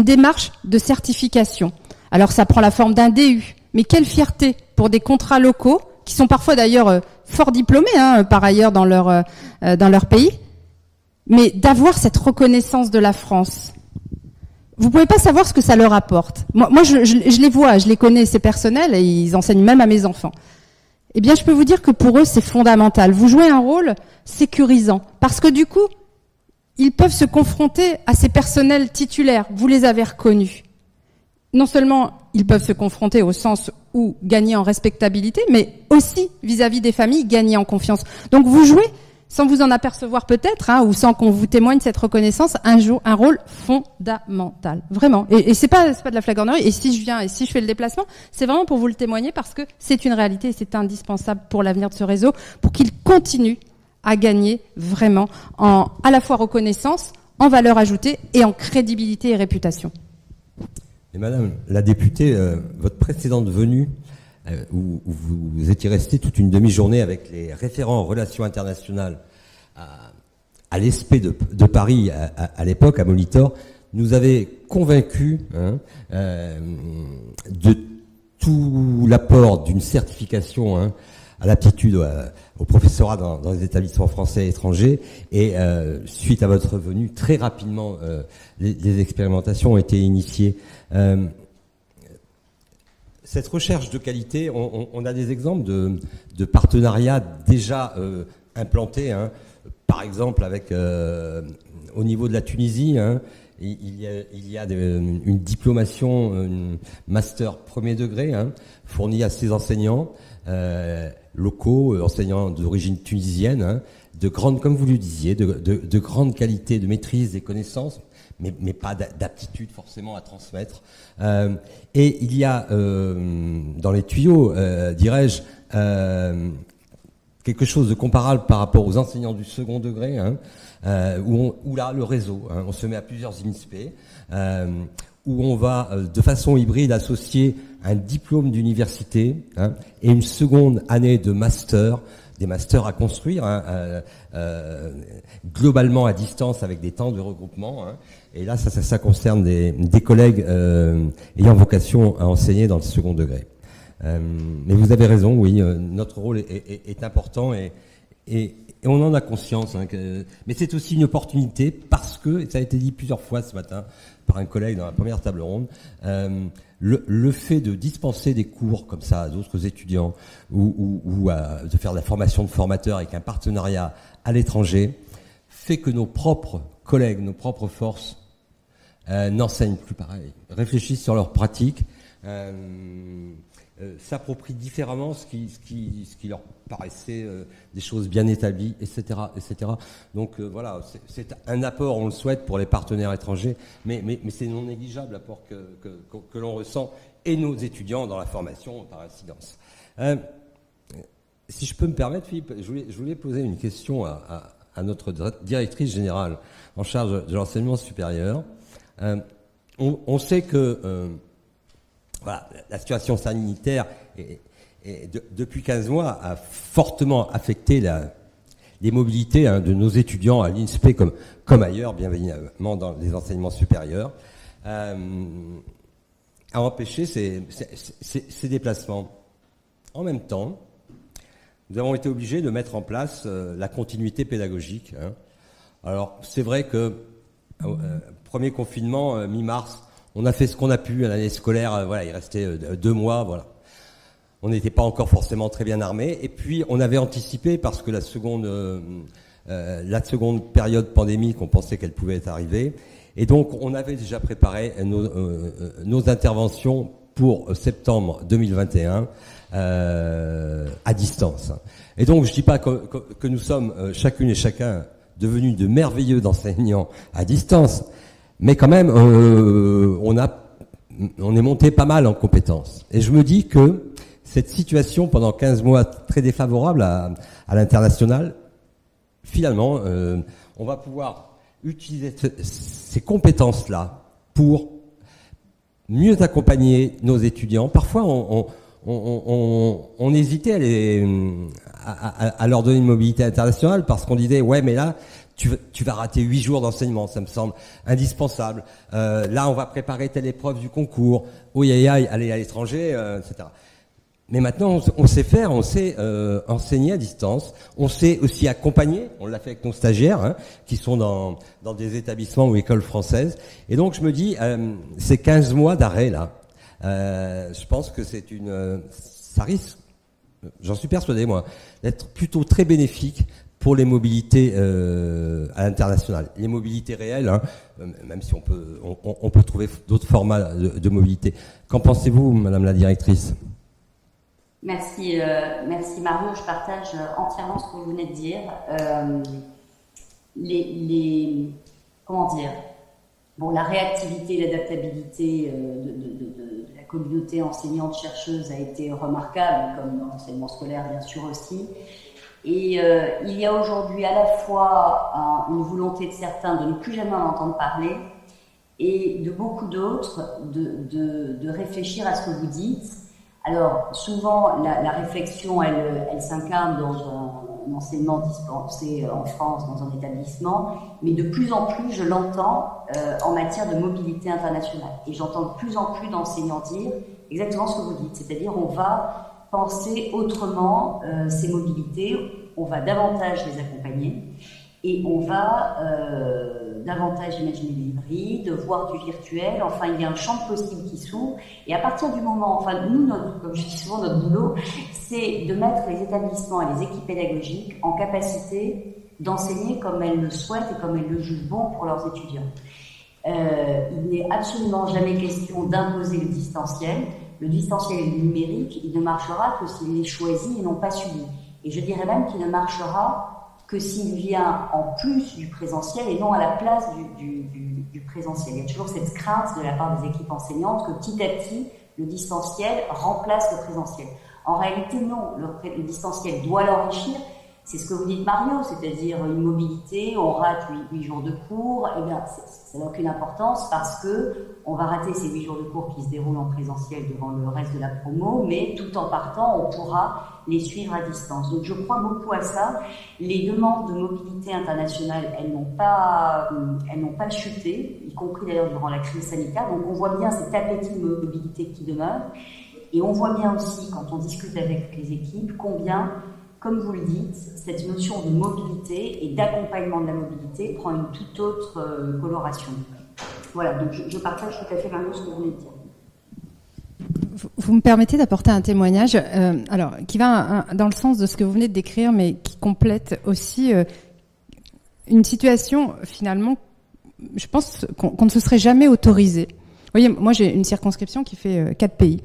démarche de certification. Alors ça prend la forme d'un DU, mais quelle fierté pour des contrats locaux, qui sont parfois d'ailleurs fort diplômés, par ailleurs dans leur pays, mais d'avoir cette reconnaissance de la France. Vous pouvez pas savoir ce que ça leur apporte. Moi je les vois, je les connais, c'est personnel, et ils enseignent même à mes enfants. Eh bien, je peux vous dire que pour eux, c'est fondamental. Vous jouez un rôle sécurisant, parce que du coup, ils peuvent se confronter à ces personnels titulaires. Vous les avez reconnus. Non seulement ils peuvent se confronter au sens où gagner en respectabilité, mais aussi vis-à-vis des familles, gagner en confiance. Donc vous jouez, sans vous en apercevoir peut-être, ou sans qu'on vous témoigne cette reconnaissance, un rôle fondamental. Vraiment. Et c'est pas de la flagornerie. Et si je viens et si je fais le déplacement, c'est vraiment pour vous le témoigner, parce que c'est une réalité et c'est indispensable pour l'avenir de ce réseau, pour qu'il continue à gagner vraiment à la fois reconnaissance, en valeur ajoutée et en crédibilité et réputation. Et Madame la députée, votre précédente venue, où vous étiez restée toute une demi-journée avec les référents en relations internationales à l'ESP de Paris à l'époque, à Molitor, nous avait convaincus de tout l'apport d'une certification à l'aptitude au professorat dans les établissements français et étrangers. Et suite à votre venue, très rapidement, les expérimentations ont été initiées. Cette recherche de qualité, on a des exemples de partenariats déjà implantés. Par exemple, avec au niveau de la Tunisie, il y a une diplomation, une master premier degré fournie à ces enseignants locaux, enseignants d'origine tunisienne, de grande, comme vous le disiez, de grande qualité, de maîtrise des connaissances, mais pas d'aptitude forcément à transmettre. Et il y a dans les tuyaux, dirais-je, quelque chose de comparable par rapport aux enseignants du second degré, où là le réseau, on se met à plusieurs INSPE, où on va de façon hybride associer un diplôme d'université et une seconde année de master, des masters à construire globalement à distance avec des temps de regroupement. Et là, ça concerne des collègues ayant vocation à enseigner dans le second degré. Mais vous avez raison, oui, notre rôle est important et on en a conscience. Mais c'est aussi une opportunité parce que, et ça a été dit plusieurs fois ce matin par un collègue dans la première table ronde, le fait de dispenser des cours comme ça à d'autres étudiants ou de faire de la formation de formateurs avec un partenariat à l'étranger fait que nos propres collègues, nos propres forces n'enseignent plus pareil, réfléchissent sur leurs pratiques, s'approprient différemment ce qui leur paraissait des choses bien établies, etc., etc. Donc voilà, c'est un apport, on le souhaite, pour les partenaires étrangers, mais c'est non négligeable l'apport que l'on ressent, et nos étudiants dans la formation par incidence. Si je peux me permettre, Philippe, je voulais poser une question à notre directrice générale en charge de l'enseignement supérieur. On sait que voilà, la situation sanitaire depuis 15 mois a fortement affecté les mobilités de nos étudiants à l'INSPE comme ailleurs, bien évidemment dans les enseignements supérieurs, a empêché ces déplacements. En même temps, nous avons été obligés de mettre en place la continuité pédagogique. Alors, c'est vrai que premier confinement, mi-mars, on a fait ce qu'on a pu à l'année scolaire. Voilà, il restait 2 mois. Voilà, on n'était pas encore forcément très bien armés. Et puis, on avait anticipé parce que la seconde période pandémique, on pensait qu'elle pouvait être arrivée. Et donc, on avait déjà préparé nos interventions pour septembre 2021 à distance. Et donc, je dis pas que nous sommes chacune et chacun devenus de merveilleux enseignants à distance. Mais quand même, on est monté pas mal en compétences. Et je me dis que cette situation, pendant 15 mois très défavorable à l'international, finalement, on va pouvoir utiliser ces compétences-là pour mieux accompagner nos étudiants. Parfois, on hésitait à leur donner une mobilité internationale parce qu'on disait « ouais, mais là, tu vas rater 8 jours d'enseignement, ça me semble indispensable. Là, on va préparer telle épreuve du concours. Oui, aller à l'étranger, etc. Mais maintenant, on sait faire, on sait enseigner à distance, on sait aussi accompagner. On l'a fait avec nos stagiaires, qui sont dans des établissements ou écoles françaises. Et donc, je me dis, ces 15 mois d'arrêt là, je pense que ça risque, j'en suis persuadé moi, d'être plutôt très bénéfique pour les mobilités à l'international, les mobilités réelles, même si on peut trouver d'autres formats de mobilité. Qu'en pensez-vous, Madame la directrice ? Merci Mario, je partage entièrement ce que vous venez de dire. La réactivité, l'adaptabilité de la communauté enseignante-chercheuse a été remarquable, comme dans l'enseignement scolaire bien sûr aussi. Et il y a aujourd'hui à la fois une volonté de certains de ne plus jamais en entendre parler et de beaucoup d'autres de réfléchir à ce que vous dites. Alors souvent la réflexion elle s'incarne dans un enseignement dispensé en France dans un établissement, mais de plus en plus je l'entends en matière de mobilité internationale et j'entends de plus en plus d'enseignants dire exactement ce que vous dites, c'est-à-dire on va penser autrement ces mobilités, on va davantage les accompagner et on va davantage imaginer l'hybride, voir du virtuel, enfin il y a un champ de possibles qui s'ouvre et à partir du moment, nous, comme je dis souvent, notre boulot, c'est de mettre les établissements et les équipes pédagogiques en capacité d'enseigner comme elles le souhaitent et comme elles le jugent bon pour leurs étudiants. Il n'est absolument jamais question d'imposer le distanciel. Le distanciel et le numérique, il ne marchera que s'il est choisi et non pas subi. Et je dirais même qu'il ne marchera que s'il vient en plus du présentiel et non à la place du présentiel. Il y a toujours cette crainte de la part des équipes enseignantes que petit à petit, le distanciel remplace le présentiel. En réalité, non. Le distanciel doit l'enrichir. C'est ce que vous dites, Mario, c'est-à-dire une mobilité, on rate 8 jours de cours, eh bien, ça n'a aucune importance parce que on va rater ces 8 jours de cours qui se déroulent en présentiel devant le reste de la promo, mais tout en partant, on pourra les suivre à distance. Donc, je crois beaucoup à ça. Les demandes de mobilité internationale, elles n'ont pas chuté, y compris d'ailleurs durant la crise sanitaire. Donc, on voit bien cet appétit de mobilité qui demeure. Et on voit bien aussi, quand on discute avec les équipes, combien, comme vous le dites, cette notion de mobilité et d'accompagnement de la mobilité prend une toute autre coloration. Voilà, donc je partage tout à fait, Mario, ce que vous venez de dire. Vous me permettez d'apporter un témoignage qui va dans le sens de ce que vous venez de décrire, mais qui complète aussi une situation, finalement, je pense qu'on ne se serait jamais autorisé. Vous voyez, moi j'ai une circonscription qui fait 4 pays.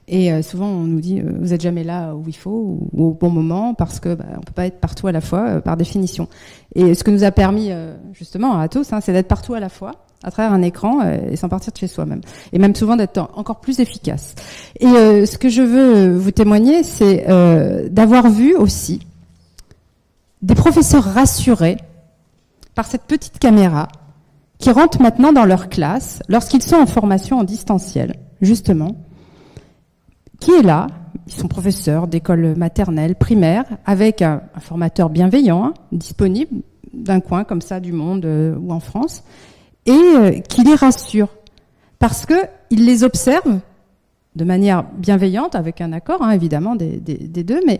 Et souvent on nous dit vous êtes jamais là où il faut ou au bon moment parce que on peut pas être partout à la fois par définition. Et ce que nous a permis justement à tous, c'est d'être partout à la fois à travers un écran et sans partir de chez soi même. Et même souvent d'être encore plus efficace. Et ce que je veux vous témoigner, c'est d'avoir vu aussi des professeurs rassurés par cette petite caméra qui rentrent maintenant dans leur classe lorsqu'ils sont en formation en distanciel, justement. Qui est là, ils sont professeurs d'école maternelle, primaire, avec un formateur bienveillant, disponible d'un coin comme ça du monde ou en France, et qui les rassure, parce que il les observe de manière bienveillante, avec un accord évidemment des deux, mais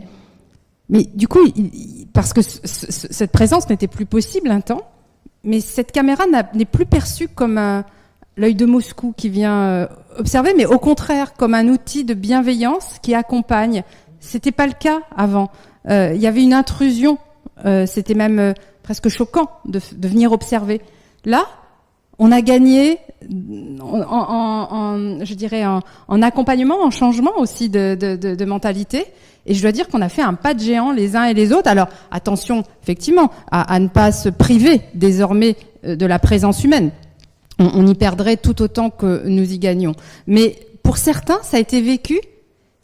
du coup, parce que cette présence n'était plus possible un temps, mais cette caméra n'est plus perçue comme l'œil de Moscou qui vient observer, mais au contraire comme un outil de bienveillance qui accompagne. C'était pas le cas avant. Il y avait une intrusion. C'était même presque choquant de venir observer. Là, on a gagné en accompagnement, en changement aussi de mentalité. Et je dois dire qu'on a fait un pas de géant les uns et les autres. Alors attention, effectivement, à ne pas se priver désormais de la présence humaine. On y perdrait tout autant que nous y gagnons. Mais pour certains, ça a été vécu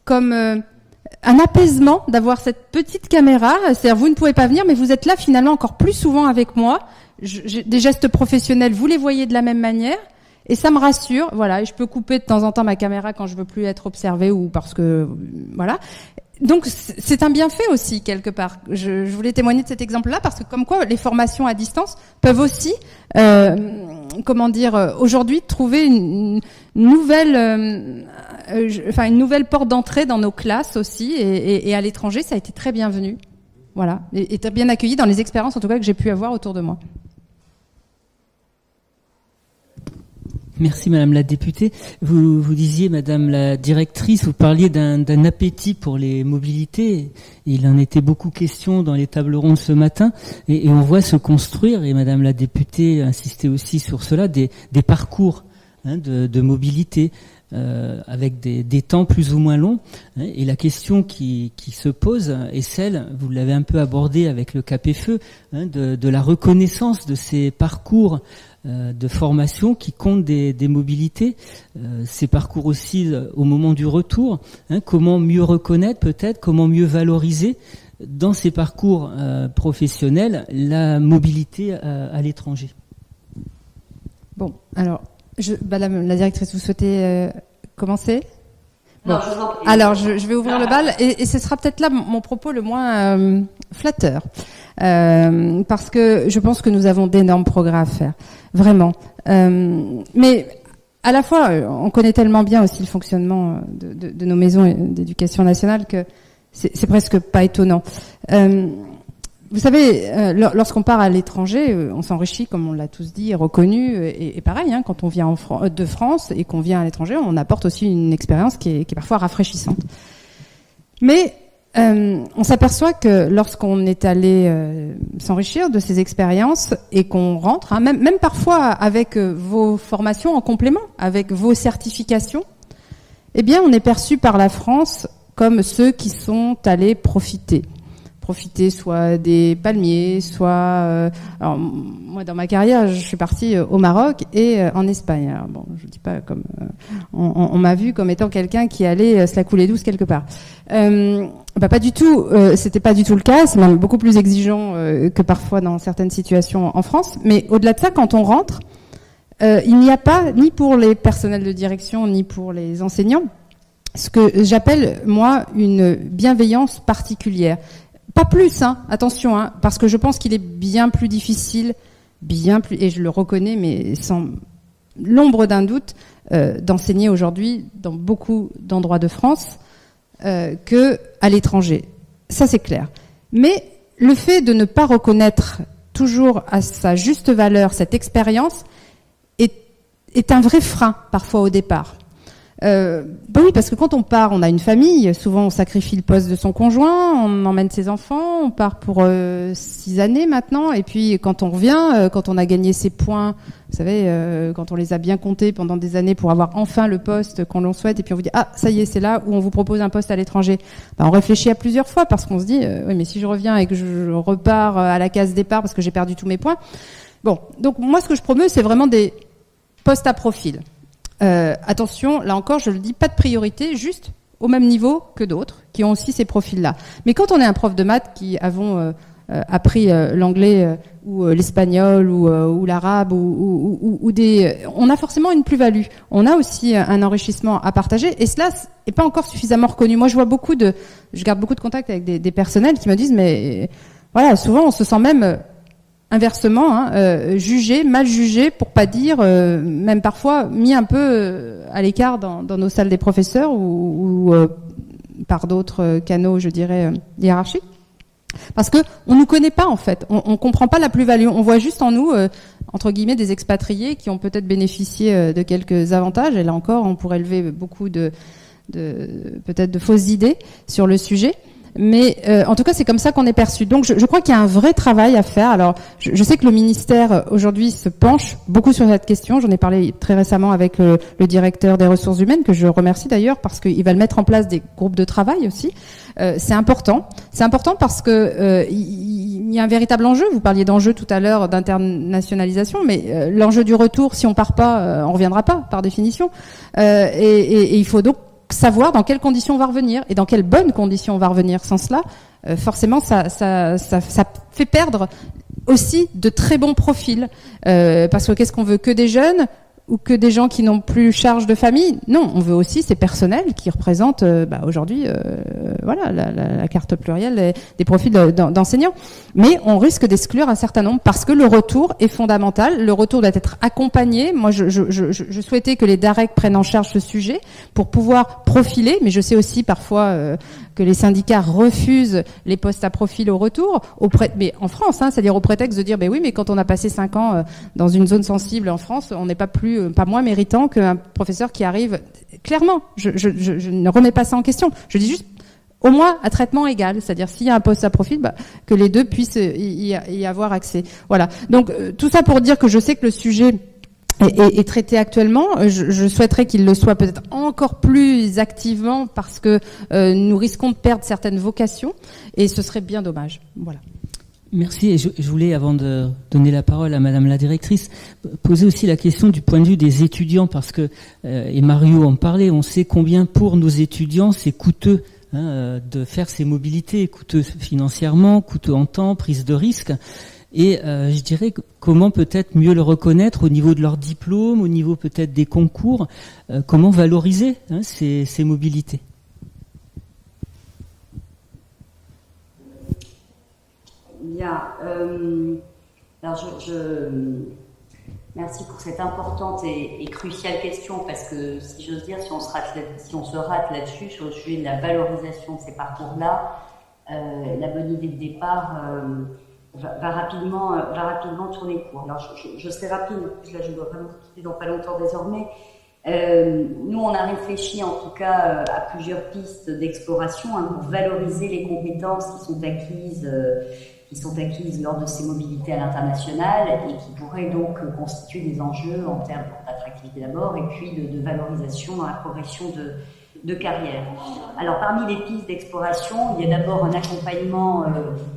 comme un apaisement d'avoir cette petite caméra. C'est-à-dire, vous ne pouvez pas venir, mais vous êtes là finalement encore plus souvent avec moi. Des gestes professionnels, vous les voyez de la même manière. Et ça me rassure, voilà. Et je peux couper de temps en temps ma caméra quand je veux plus être observée ou parce que, voilà. Donc c'est un bienfait aussi quelque part. Je voulais témoigner de cet exemple-là parce que comme quoi les formations à distance peuvent aussi, aujourd'hui trouver une nouvelle porte d'entrée dans nos classes aussi et à l'étranger, ça a été très bienvenu. Voilà, et très bien accueilli dans les expériences en tout cas que j'ai pu avoir autour de moi. Merci Madame la députée. Vous disiez, Madame la directrice, vous parliez d'un appétit pour les mobilités. Il en était beaucoup question dans les tables rondes ce matin, et on voit se construire, et Madame la députée insistait aussi sur cela, des parcours de mobilité avec des temps plus ou moins longs. Et la question qui se pose est celle, vous l'avez un peu abordée avec le Cap-et-Feu, de la reconnaissance de ces parcours de formation qui comptent des mobilités, ces parcours aussi au moment du retour, comment mieux reconnaître peut-être, comment mieux valoriser dans ces parcours professionnels la mobilité à l'étranger. Bon, alors, Madame la directrice, vous souhaitez commencer ? Bon. Alors, je vais ouvrir le bal et ce sera peut-être là mon propos le moins flatteur. Parce que je pense que nous avons d'énormes progrès à faire, vraiment. Mais à la fois, on connaît tellement bien aussi le fonctionnement de nos maisons d'éducation nationale que c'est presque pas étonnant. Vous savez, lorsqu'on part à l'étranger, on s'enrichit, comme on l'a tous dit, reconnu, et pareil, quand on vient de France et qu'on vient à l'étranger, on apporte aussi une expérience qui est parfois rafraîchissante. Mais on s'aperçoit que lorsqu'on est allé s'enrichir de ces expériences et qu'on rentre, même parfois avec vos formations en complément, avec vos certifications, eh bien, on est perçu par la France comme ceux qui sont allés profiter soit des palmiers, soit... alors, moi, dans ma carrière, je suis partie au Maroc et en Espagne. Alors, bon, je dis pas comme... on m'a vu comme étant quelqu'un qui allait se la couler douce quelque part. Pas du tout. C'était pas du tout le cas. C'est même beaucoup plus exigeant que parfois dans certaines situations en France. Mais au-delà de ça, quand on rentre, il n'y a pas, ni pour les personnels de direction, ni pour les enseignants, ce que j'appelle, moi, une bienveillance particulière. Pas plus, attention, parce que je pense qu'il est bien plus difficile, et je le reconnais, mais sans l'ombre d'un doute, d'enseigner aujourd'hui dans beaucoup d'endroits de France que à l'étranger. Ça, c'est clair. Mais le fait de ne pas reconnaître toujours à sa juste valeur cette expérience est un vrai frein, parfois, au départ. Oui, parce que quand on part, on a une famille, souvent on sacrifie le poste de son conjoint, on emmène ses enfants, on part pour 6 années maintenant, et puis quand on revient, quand on a gagné ses points, vous savez, quand on les a bien comptés pendant des années pour avoir enfin le poste qu'on l'on souhaite, et puis on vous dit « Ah, ça y est, c'est là où on vous propose un poste à l'étranger ». On réfléchit à plusieurs fois parce qu'on se dit « Oui, mais si je reviens et que je repars à la case départ parce que j'ai perdu tous mes points ». Bon, donc moi ce que je promeus, c'est vraiment des postes à profil. Attention, là encore, je le dis, pas de priorité, juste au même niveau que d'autres qui ont aussi ces profils-là. Mais quand on est un prof de maths qui avons appris l'anglais ou l'espagnol ou l'arabe ou on a forcément une plus-value. On a aussi un enrichissement à partager et cela n'est pas encore suffisamment reconnu. Moi, je garde beaucoup de contacts avec des personnels qui me disent, mais voilà, souvent on se sent même inversement, jugé, mal jugé, pour pas dire, même parfois mis un peu à l'écart dans nos salles des professeurs ou par d'autres canaux, je dirais, hiérarchiques. Parce que on nous connaît pas en fait, on comprend pas la plus-value, on voit juste en nous, entre guillemets, des expatriés qui ont peut-être bénéficié de quelques avantages. Et là encore, on pourrait lever beaucoup peut-être de fausses idées sur le sujet. Mais en tout cas, c'est comme ça qu'on est perçu. Donc, je crois qu'il y a un vrai travail à faire. Alors, je sais que le ministère aujourd'hui se penche beaucoup sur cette question. J'en ai parlé très récemment avec le directeur des ressources humaines, que je remercie d'ailleurs, parce qu'il va mettre en place des groupes de travail aussi. C'est important. C'est important parce que il y a un véritable enjeu. Vous parliez d'enjeu tout à l'heure d'internationalisation, mais l'enjeu du retour, si on part pas, on reviendra pas par définition. Et il faut donc savoir dans quelles conditions on va revenir et dans quelles bonnes conditions on va revenir. Sans cela, forcément, ça fait perdre aussi de très bons profils. Parce que qu'est-ce qu'on veut? Que des jeunes ou que des gens qui n'ont plus charge de famille. Non, on veut aussi ces personnels qui représentent aujourd'hui voilà la carte plurielle des profils d'enseignants. Mais on risque d'exclure un certain nombre parce que le retour est fondamental. Le retour doit être accompagné. Moi, je souhaitais que les DAREC prennent en charge ce sujet pour pouvoir profiler, mais je sais aussi parfois que les syndicats refusent les postes à profil au retour, mais en France, c'est-à-dire au prétexte de dire, oui, mais quand on a passé 5 ans dans une zone sensible en France, on n'est pas moins méritant qu'un professeur qui arrive. Clairement, je ne remets pas ça en question. Je dis juste, au moins à traitement égal, c'est-à-dire s'il y a un poste à profil, que les deux puissent y avoir accès. Voilà. Donc tout ça pour dire que je sais que le sujet est traité actuellement. Je souhaiterais qu'il le soit peut-être encore plus activement parce que nous risquons de perdre certaines vocations et ce serait bien dommage. Voilà. Merci. Et je voulais, avant de donner la parole à Madame la directrice, poser aussi la question du point de vue des étudiants parce que, et Mario en parlait, on sait combien pour nos étudiants c'est coûteux de faire ces mobilités, coûteux financièrement, coûteux en temps, prise de risque. Et je dirais comment peut-être mieux le reconnaître au niveau de leur diplôme, au niveau peut-être des concours, comment valoriser ces mobilités. Bien. Alors merci pour cette importante et cruciale question parce que si j'ose dire, si on se rate là-dessus sur le sujet de la valorisation de ces parcours-là, la bonne idée de départ va rapidement tourner court. Alors je serai rapide, là je dois vraiment quitter dans pas longtemps désormais. Nous on a réfléchi en tout cas à plusieurs pistes d'exploration pour valoriser les compétences qui sont acquises lors de ces mobilités à l'international et qui pourraient donc constituer des enjeux en termes d'attractivité d'abord et puis de valorisation dans la progression de carrière. Alors parmi les pistes d'exploration, il y a d'abord un accompagnement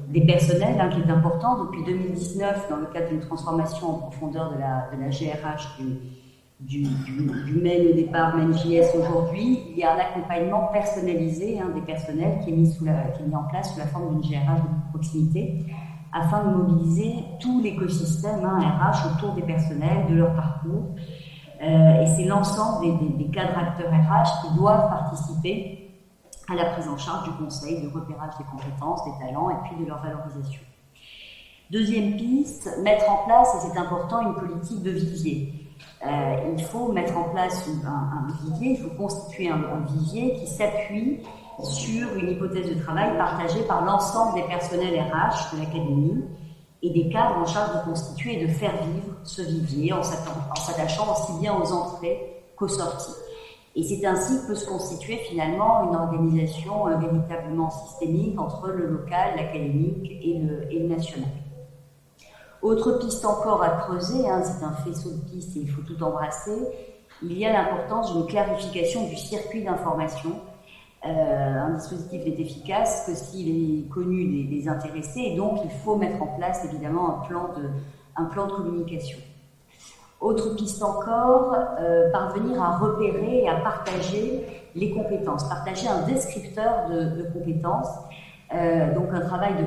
des personnels qui est important. Depuis 2019, dans le cadre d'une transformation en profondeur de la GRH du MEN au départ, MEN-JS aujourd'hui, il y a un accompagnement personnalisé des personnels qui est mis en place sous la forme d'une GRH de proximité afin de mobiliser tout l'écosystème RH autour des personnels, de leur parcours. Et c'est l'ensemble des cadres acteurs RH qui doivent participer à la prise en charge du conseil, du repérage des compétences, des talents et puis de leur valorisation. Deuxième piste, mettre en place, et c'est important, une politique de vivier. Il faut mettre en place un vivier, il faut constituer un vivier qui s'appuie sur une hypothèse de travail partagée par l'ensemble des personnels RH de l'académie et des cadres en charge de constituer et de faire vivre ce vivier en s'attachant aussi bien aux entrées qu'aux sorties. Et c'est ainsi que peut se constituer finalement une organisation véritablement systémique entre le local, l'académique et le national. Autre piste encore à creuser, c'est un faisceau de pistes et il faut tout embrasser, il y a l'importance d'une clarification du circuit d'information. Un dispositif n'est efficace que s'il est connu des intéressés et donc il faut mettre en place évidemment un plan de communication. Autre piste encore, parvenir à repérer et à partager les compétences, partager un descripteur de compétences, donc un travail de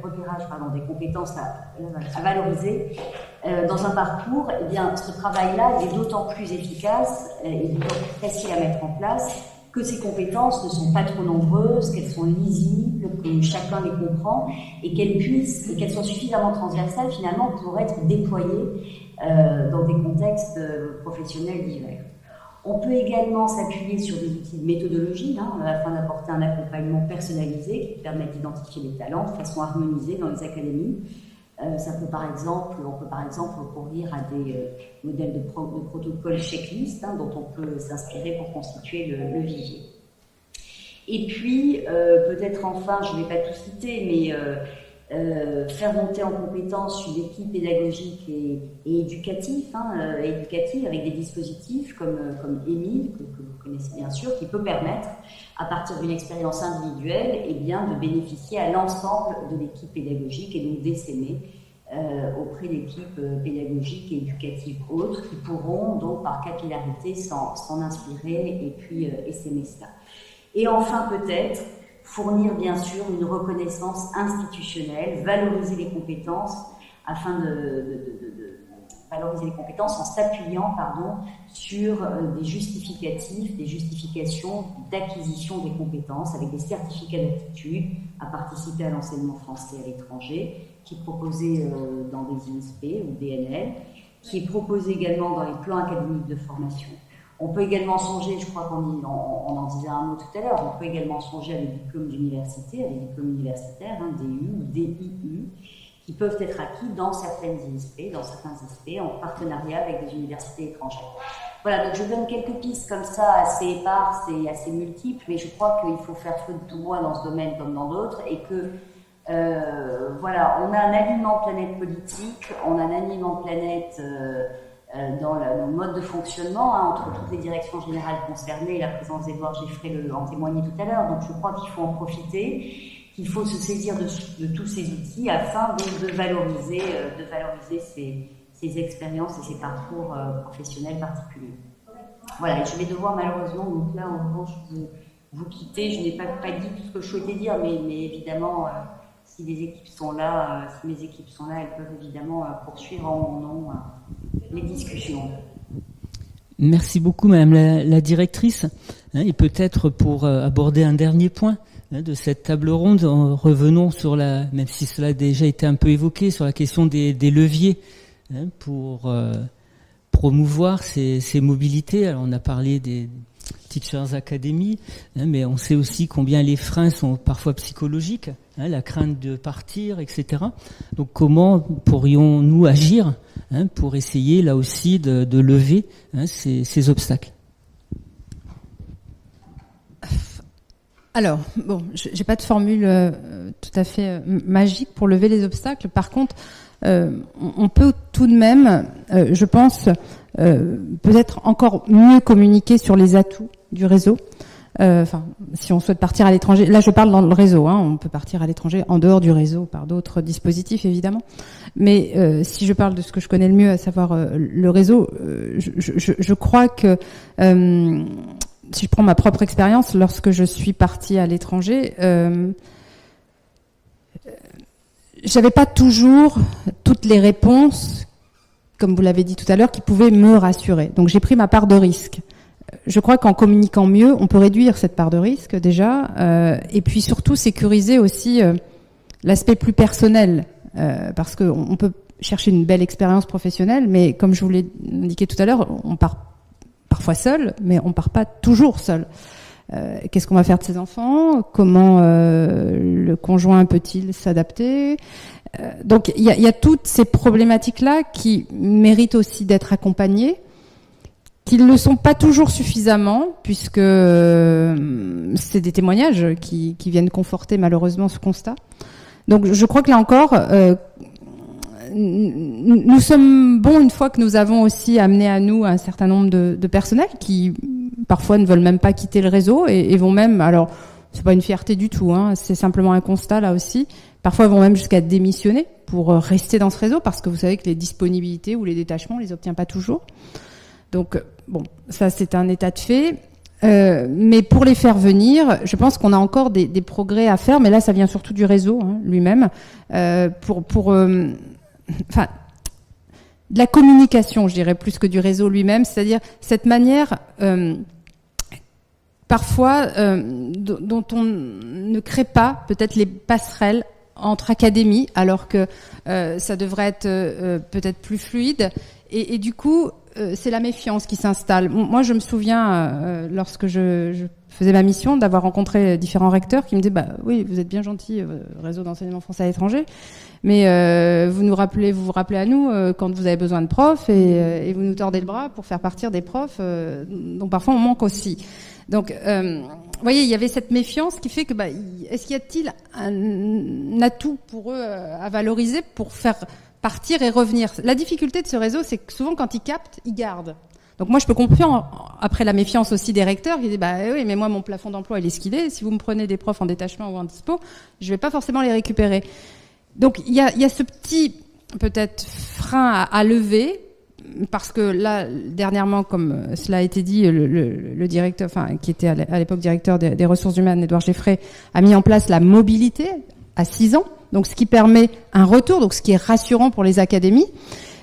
repérage des compétences à valoriser dans un parcours. Eh bien, ce travail-là est d'autant plus efficace et d'autant plus facile à mettre en place que ces compétences ne sont pas trop nombreuses, qu'elles sont lisibles, que chacun les comprend et qu'elles soient suffisamment transversales finalement pour être déployées dans des contextes professionnels divers. On peut également s'appuyer sur des outils de méthodologie afin d'apporter un accompagnement personnalisé qui permet d'identifier les talents de façon harmonisée dans les académies. On peut par exemple recourir à des modèles de protocole checklist dont on peut s'inspirer pour constituer le vivier. Et puis, peut-être enfin, je ne vais pas tout citer, mais faire monter en compétence une équipe pédagogique et éducative avec des dispositifs comme Émile, que vous connaissez bien sûr, qui peut permettre, à partir d'une expérience individuelle, de bénéficier à l'ensemble de l'équipe pédagogique et donc d'essaimer auprès d'équipes pédagogiques et éducatives autres qui pourront donc par capillarité s'en inspirer et puis essaimer cela. Et enfin peut-être fournir bien sûr une reconnaissance institutionnelle, valoriser les compétences afin valoriser les compétences en s'appuyant, sur des justifications d'acquisition des compétences avec des certificats d'aptitude à participer à l'enseignement français à l'étranger, qui est proposé dans des INSP ou DNL, qui est proposé également dans les plans académiques de formation. On peut également songer, je crois qu'on en disait un mot tout à l'heure, on peut également songer à des diplômes d'université, à des diplômes universitaires, DU ou DIU, qui peuvent être acquis dans certains ISP, en partenariat avec des universités étrangères. Voilà, donc je donne quelques pistes comme ça, assez éparses et assez multiples, mais je crois qu'il faut faire feu de tout bois dans ce domaine comme dans d'autres, et que, on a un alignement planète politique, on a un alignement planète dans le mode de fonctionnement, entre toutes les directions générales concernées, la présence d'Édouard Geffray en témoignait tout à l'heure, donc je crois qu'il faut en profiter, qu'il faut se saisir de tous ces outils afin de valoriser ces expériences et ces parcours professionnels particuliers. Voilà, et je vais devoir malheureusement, donc là en revanche, vous quitter. Je n'ai pas dit tout ce que je souhaitais dire, mais évidemment, si les équipes sont là, si mes équipes sont là, elles peuvent évidemment poursuivre en mon nom les discussions. Merci beaucoup, Madame la directrice. Et peut-être pour aborder un dernier point de cette table ronde, revenons sur même si cela a déjà été un peu évoqué, sur la question des leviers pour promouvoir ces mobilités. Alors on a parlé des Teachers Academy, mais on sait aussi combien les freins sont parfois psychologiques, la crainte de partir, etc. Donc comment pourrions-nous agir pour essayer là aussi de lever ces obstacles? Alors, bon, j'ai pas de formule tout à fait magique pour lever les obstacles. Par contre, on peut tout de même, je pense, peut-être encore mieux communiquer sur les atouts du réseau. Si on souhaite partir à l'étranger, là je parle dans le réseau, on peut partir à l'étranger en dehors du réseau par d'autres dispositifs évidemment. Mais si je parle de ce que je connais le mieux, à savoir le réseau, je crois que si je prends ma propre expérience, lorsque je suis partie à l'étranger, j'avais pas toujours toutes les réponses, comme vous l'avez dit tout à l'heure, qui pouvaient me rassurer. Donc j'ai pris ma part de risque. Je crois qu'en communiquant mieux, on peut réduire cette part de risque déjà, et puis surtout sécuriser aussi l'aspect plus personnel, parce que on peut chercher une belle expérience professionnelle, mais comme je vous l'ai indiqué tout à l'heure, on part parfois seul, mais on part pas toujours seul. Qu'est-ce qu'on va faire de ses enfants? Comment le conjoint peut-il s'adapter? Donc il y a toutes ces problématiques-là qui méritent aussi d'être accompagnées, qui ne le sont pas toujours suffisamment, puisque c'est des témoignages qui viennent conforter malheureusement ce constat. Donc je crois que là encore, nous sommes bons une fois que nous avons aussi amené à nous un certain nombre de personnels qui parfois ne veulent même pas quitter le réseau et vont même, alors c'est pas une fierté du tout, c'est simplement un constat là aussi, parfois vont même jusqu'à démissionner pour rester dans ce réseau parce que vous savez que les disponibilités ou les détachements on les obtient pas toujours. Donc bon, ça c'est un état de fait. Mais pour les faire venir, je pense qu'on a encore des progrès à faire, mais là ça vient surtout du réseau lui-même, de la communication, je dirais, plus que du réseau lui-même, c'est-à-dire cette manière parfois dont on ne crée pas peut-être les passerelles entre académies, alors que ça devrait être peut-être plus fluide, et du coup c'est la méfiance qui s'installe. Moi je me souviens lorsque je faisais ma mission d'avoir rencontré différents recteurs qui me disaient oui vous êtes bien gentil réseau d'enseignement français à l'étranger, mais vous vous rappelez à nous quand vous avez besoin de profs et vous nous tordez le bras pour faire partir des profs dont parfois on manque aussi. Donc vous voyez, il y avait cette méfiance qui fait que est-ce qu'il y a-t-il un atout pour eux à valoriser pour faire partir et revenir? La difficulté de ce réseau, c'est que souvent quand ils captent, ils gardent. Donc moi je peux comprendre après la méfiance aussi des recteurs qui disent oui mais moi mon plafond d'emploi il est ce qu'il est, si vous me prenez des profs en détachement ou en dispo, je vais pas forcément les récupérer. Donc il y a ce petit peut-être frein à lever, parce que là dernièrement, comme cela a été dit, le directeur, qui était à l'époque directeur des ressources humaines, Édouard Geffray, a mis en place la mobilité à 6 ans, donc ce qui permet un retour, donc ce qui est rassurant pour les académies.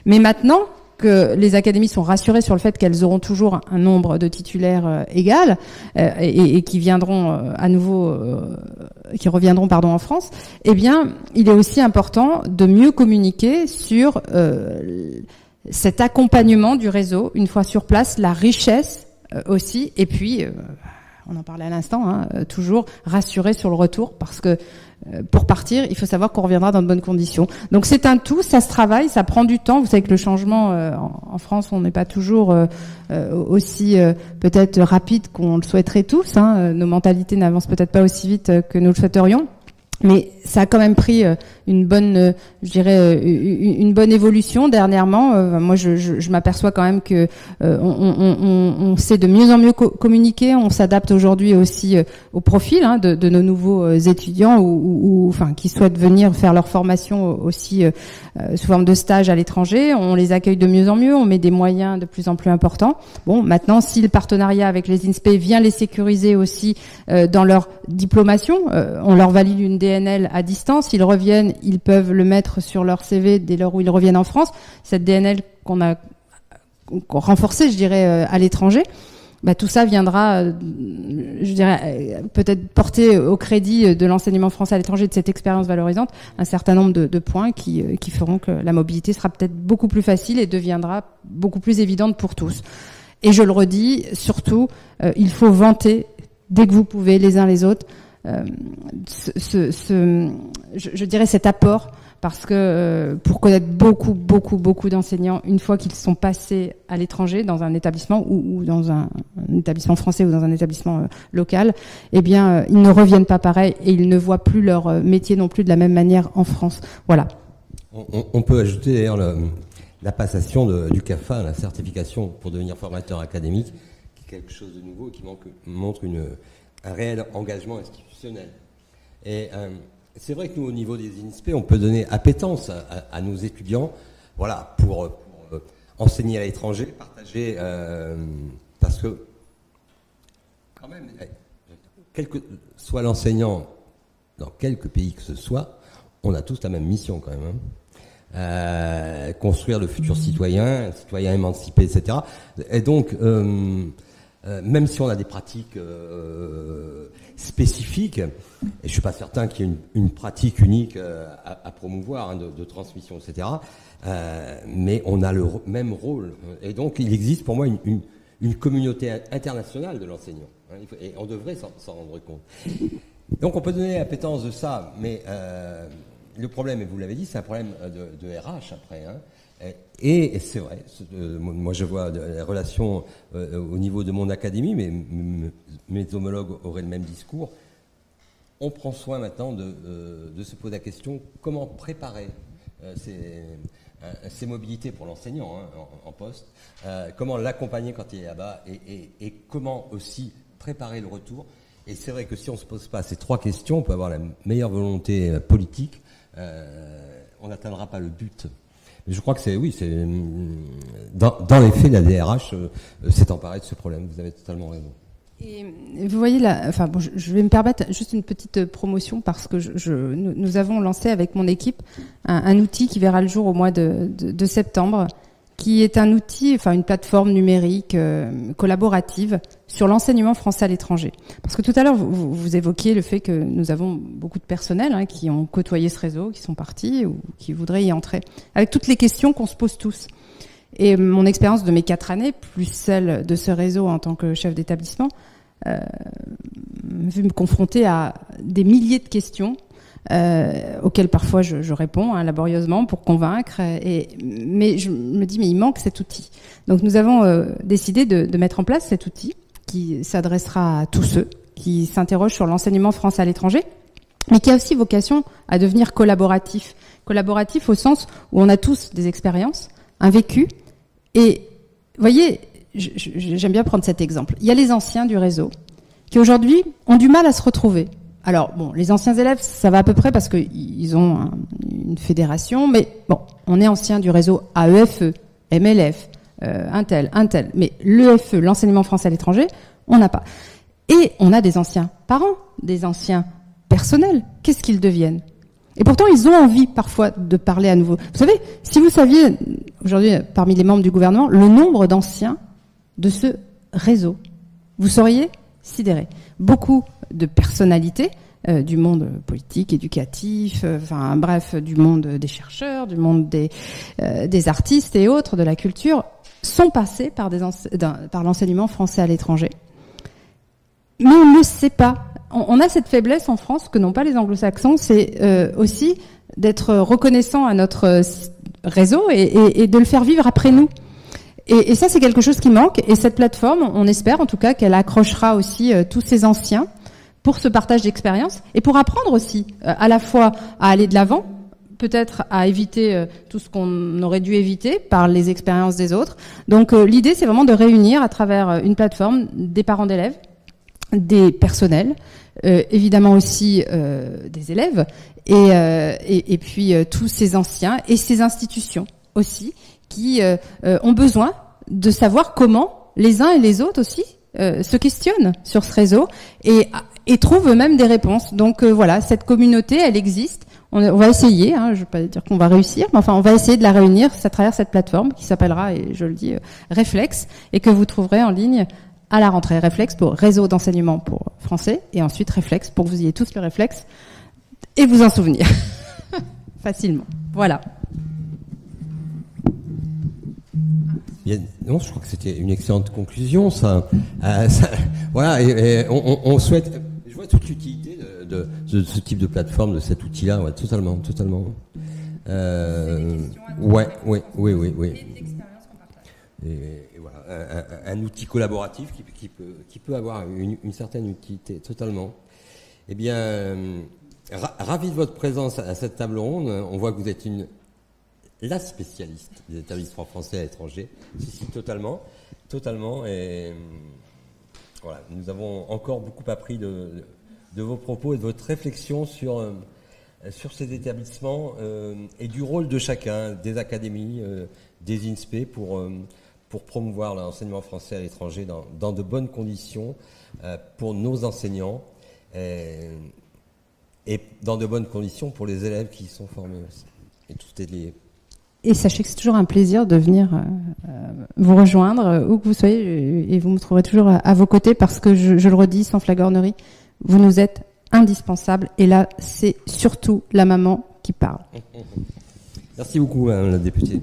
Mais maintenant, que les académies sont rassurées sur le fait qu'elles auront toujours un nombre de titulaires égal et qui viendront qui reviendront en France, eh bien, il est aussi important de mieux communiquer sur cet accompagnement du réseau une fois sur place, la richesse aussi, et puis on en parlait à l'instant, toujours rassurer sur le retour, parce que pour partir, il faut savoir qu'on reviendra dans de bonnes conditions. Donc c'est un tout, ça se travaille, ça prend du temps. Vous savez que le changement en France, on n'est pas toujours aussi peut-être rapide qu'on le souhaiterait tous. Nos mentalités n'avancent peut-être pas aussi vite que nous le souhaiterions. Mais ça a quand même pris une bonne, une bonne évolution dernièrement. Moi, je m'aperçois quand même que on sait de mieux en mieux communiquer. On s'adapte aujourd'hui aussi au profil de nos nouveaux étudiants ou qui souhaitent venir faire leur formation aussi sous forme de stage à l'étranger. On les accueille de mieux en mieux. On met des moyens de plus en plus importants. Bon, maintenant, si le partenariat avec les INSPE vient les sécuriser aussi dans leur diplomation, on leur valide une DNL à distance, ils reviennent, ils peuvent le mettre sur leur CV dès lors où ils reviennent en France. Cette DNL qu'on a renforcée, je dirais, à l'étranger, tout ça viendra, je dirais, peut-être porter au crédit de l'enseignement français à l'étranger, de cette expérience valorisante, un certain nombre de points qui feront que la mobilité sera peut-être beaucoup plus facile et deviendra beaucoup plus évidente pour tous. Et je le redis, surtout, il faut vanter dès que vous pouvez, les uns les autres, je dirais cet apport, parce que pour connaître beaucoup d'enseignants, une fois qu'ils sont passés à l'étranger dans un établissement ou dans un établissement français ou dans un établissement local, eh bien ils ne reviennent pas pareil et ils ne voient plus leur métier non plus de la même manière en France. Voilà. On peut ajouter d'ailleurs la passation du CAFA, la certification pour devenir formateur académique, qui est quelque chose de nouveau et qui montre un réel engagement institutionnel. Et c'est vrai que nous, au niveau des INSPE, on peut donner appétence à nos étudiants, voilà, pour enseigner à l'étranger, partager, parce que quand même, quel que soit l'enseignant dans quelque pays que ce soit, on a tous la même mission quand même. Construire le futur citoyen, un citoyen émancipé, etc. Et donc, même si on a des pratiques spécifiques, et je suis pas certain qu'il y ait une pratique unique à promouvoir, de transmission, etc., mais on a le même rôle. Et donc, il existe pour moi une communauté internationale de l'enseignant. Et on devrait s'en rendre compte. Donc, on peut donner l'appétence de ça, mais le problème, et vous l'avez dit, c'est un problème de RH après. Et c'est vrai, moi je vois les relations au niveau de mon académie, mais mes homologues auraient le même discours. On prend soin maintenant de se poser la question comment préparer ces mobilités pour l'enseignant en poste, comment l'accompagner quand il est là-bas et comment aussi préparer le retour. Et c'est vrai que si on ne se pose pas ces trois questions, on peut avoir la meilleure volonté politique, on n'atteindra pas le but. Je crois que c'est dans les faits, la DRH s'est emparée de ce problème. Vous avez totalement raison. Et vous voyez là, je vais me permettre juste une petite promotion parce que nous avons lancé avec mon équipe un outil qui verra le jour au mois de septembre, qui est un outil, une plateforme numérique collaborative sur l'enseignement français à l'étranger. Parce que tout à l'heure, vous évoquiez le fait que nous avons beaucoup de personnels qui ont côtoyé ce réseau, qui sont partis ou qui voudraient y entrer, avec toutes les questions qu'on se pose tous. Et mon expérience de mes 4 années, plus celle de ce réseau en tant que chef d'établissement, vu me confronter à des milliers de questions auxquelles parfois je réponds laborieusement pour convaincre. Mais je me dis, mais il manque cet outil. Donc nous avons décidé de mettre en place cet outil qui s'adressera à tous ceux qui s'interrogent sur l'enseignement français à l'étranger, mais qui a aussi vocation à devenir collaboratif. Collaboratif au sens où on a tous des expériences, un vécu. Et vous voyez, j'aime bien prendre cet exemple. Il y a les anciens du réseau qui aujourd'hui ont du mal à se retrouver. Alors bon, les anciens élèves, ça va à peu près parce qu'ils ont une fédération, mais bon, on est anciens du réseau AEFE, MLF, un tel. Mais l'EFE, l'enseignement français à l'étranger, on n'a pas. Et on a des anciens parents, des anciens personnels. Qu'est-ce qu'ils deviennent ? Et pourtant, ils ont envie parfois de parler à nouveau. Vous savez, si vous saviez, aujourd'hui parmi les membres du gouvernement, le nombre d'anciens de ce réseau. Vous seriez sidérés. Beaucoup de personnalités du monde politique, éducatif, enfin bref, du monde des chercheurs, du monde des artistes et autres, de la culture, sont passés par l'enseignement français à l'étranger. Mais on ne le sait pas. On a cette faiblesse en France que n'ont pas les anglo-saxons, c'est aussi d'être reconnaissant à notre réseau et de le faire vivre après nous. Et ça, c'est quelque chose qui manque. Et cette plateforme, on espère en tout cas qu'elle accrochera aussi tous ces anciens pour ce partage d'expérience et pour apprendre aussi à la fois à aller de l'avant, peut-être à éviter tout ce qu'on aurait dû éviter par les expériences des autres. Donc l'idée, c'est vraiment de réunir à travers une plateforme des parents d'élèves, des personnels, évidemment aussi des élèves, et puis tous ces anciens et ces institutions aussi qui ont besoin de savoir comment les uns et les autres aussi se questionnent sur ce réseau et trouvent eux-mêmes des réponses. Donc voilà, cette communauté, elle existe. On va essayer, je ne vais pas dire qu'on va réussir, mais enfin on va essayer de la réunir à travers cette plateforme qui s'appellera, et je le dis, Réflexe, et que vous trouverez en ligne à la rentrée. Réflexe pour réseau d'enseignement pour français, et ensuite Réflexe pour que vous ayez tous le réflexe et vous en souvenir facilement. Voilà. Non, je crois que c'était une excellente conclusion, ça. Voilà, et on souhaite. Je vois toute l'utilité de ce type de plateforme, de cet outil-là, ouais, totalement. Oui. Et voilà, un outil collaboratif qui peut avoir une certaine utilité, totalement. Eh bien, ravi de votre présence à cette table ronde. On voit que vous êtes la spécialiste des établissements français à l'étranger. Si, totalement. Et voilà, nous avons encore beaucoup appris de vos propos et de votre réflexion sur ces établissements et du rôle de chacun, des académies, des INSPE pour promouvoir l'enseignement français à l'étranger dans de bonnes conditions pour nos enseignants et dans de bonnes conditions pour les élèves qui y sont formés aussi. Et tout est lié. Et sachez que c'est toujours un plaisir de venir vous rejoindre où que vous soyez, et vous me trouverez toujours à vos côtés parce que je le redis sans flagornerie, vous nous êtes indispensables, et là c'est surtout la maman qui parle. Merci beaucoup, Madame la députée.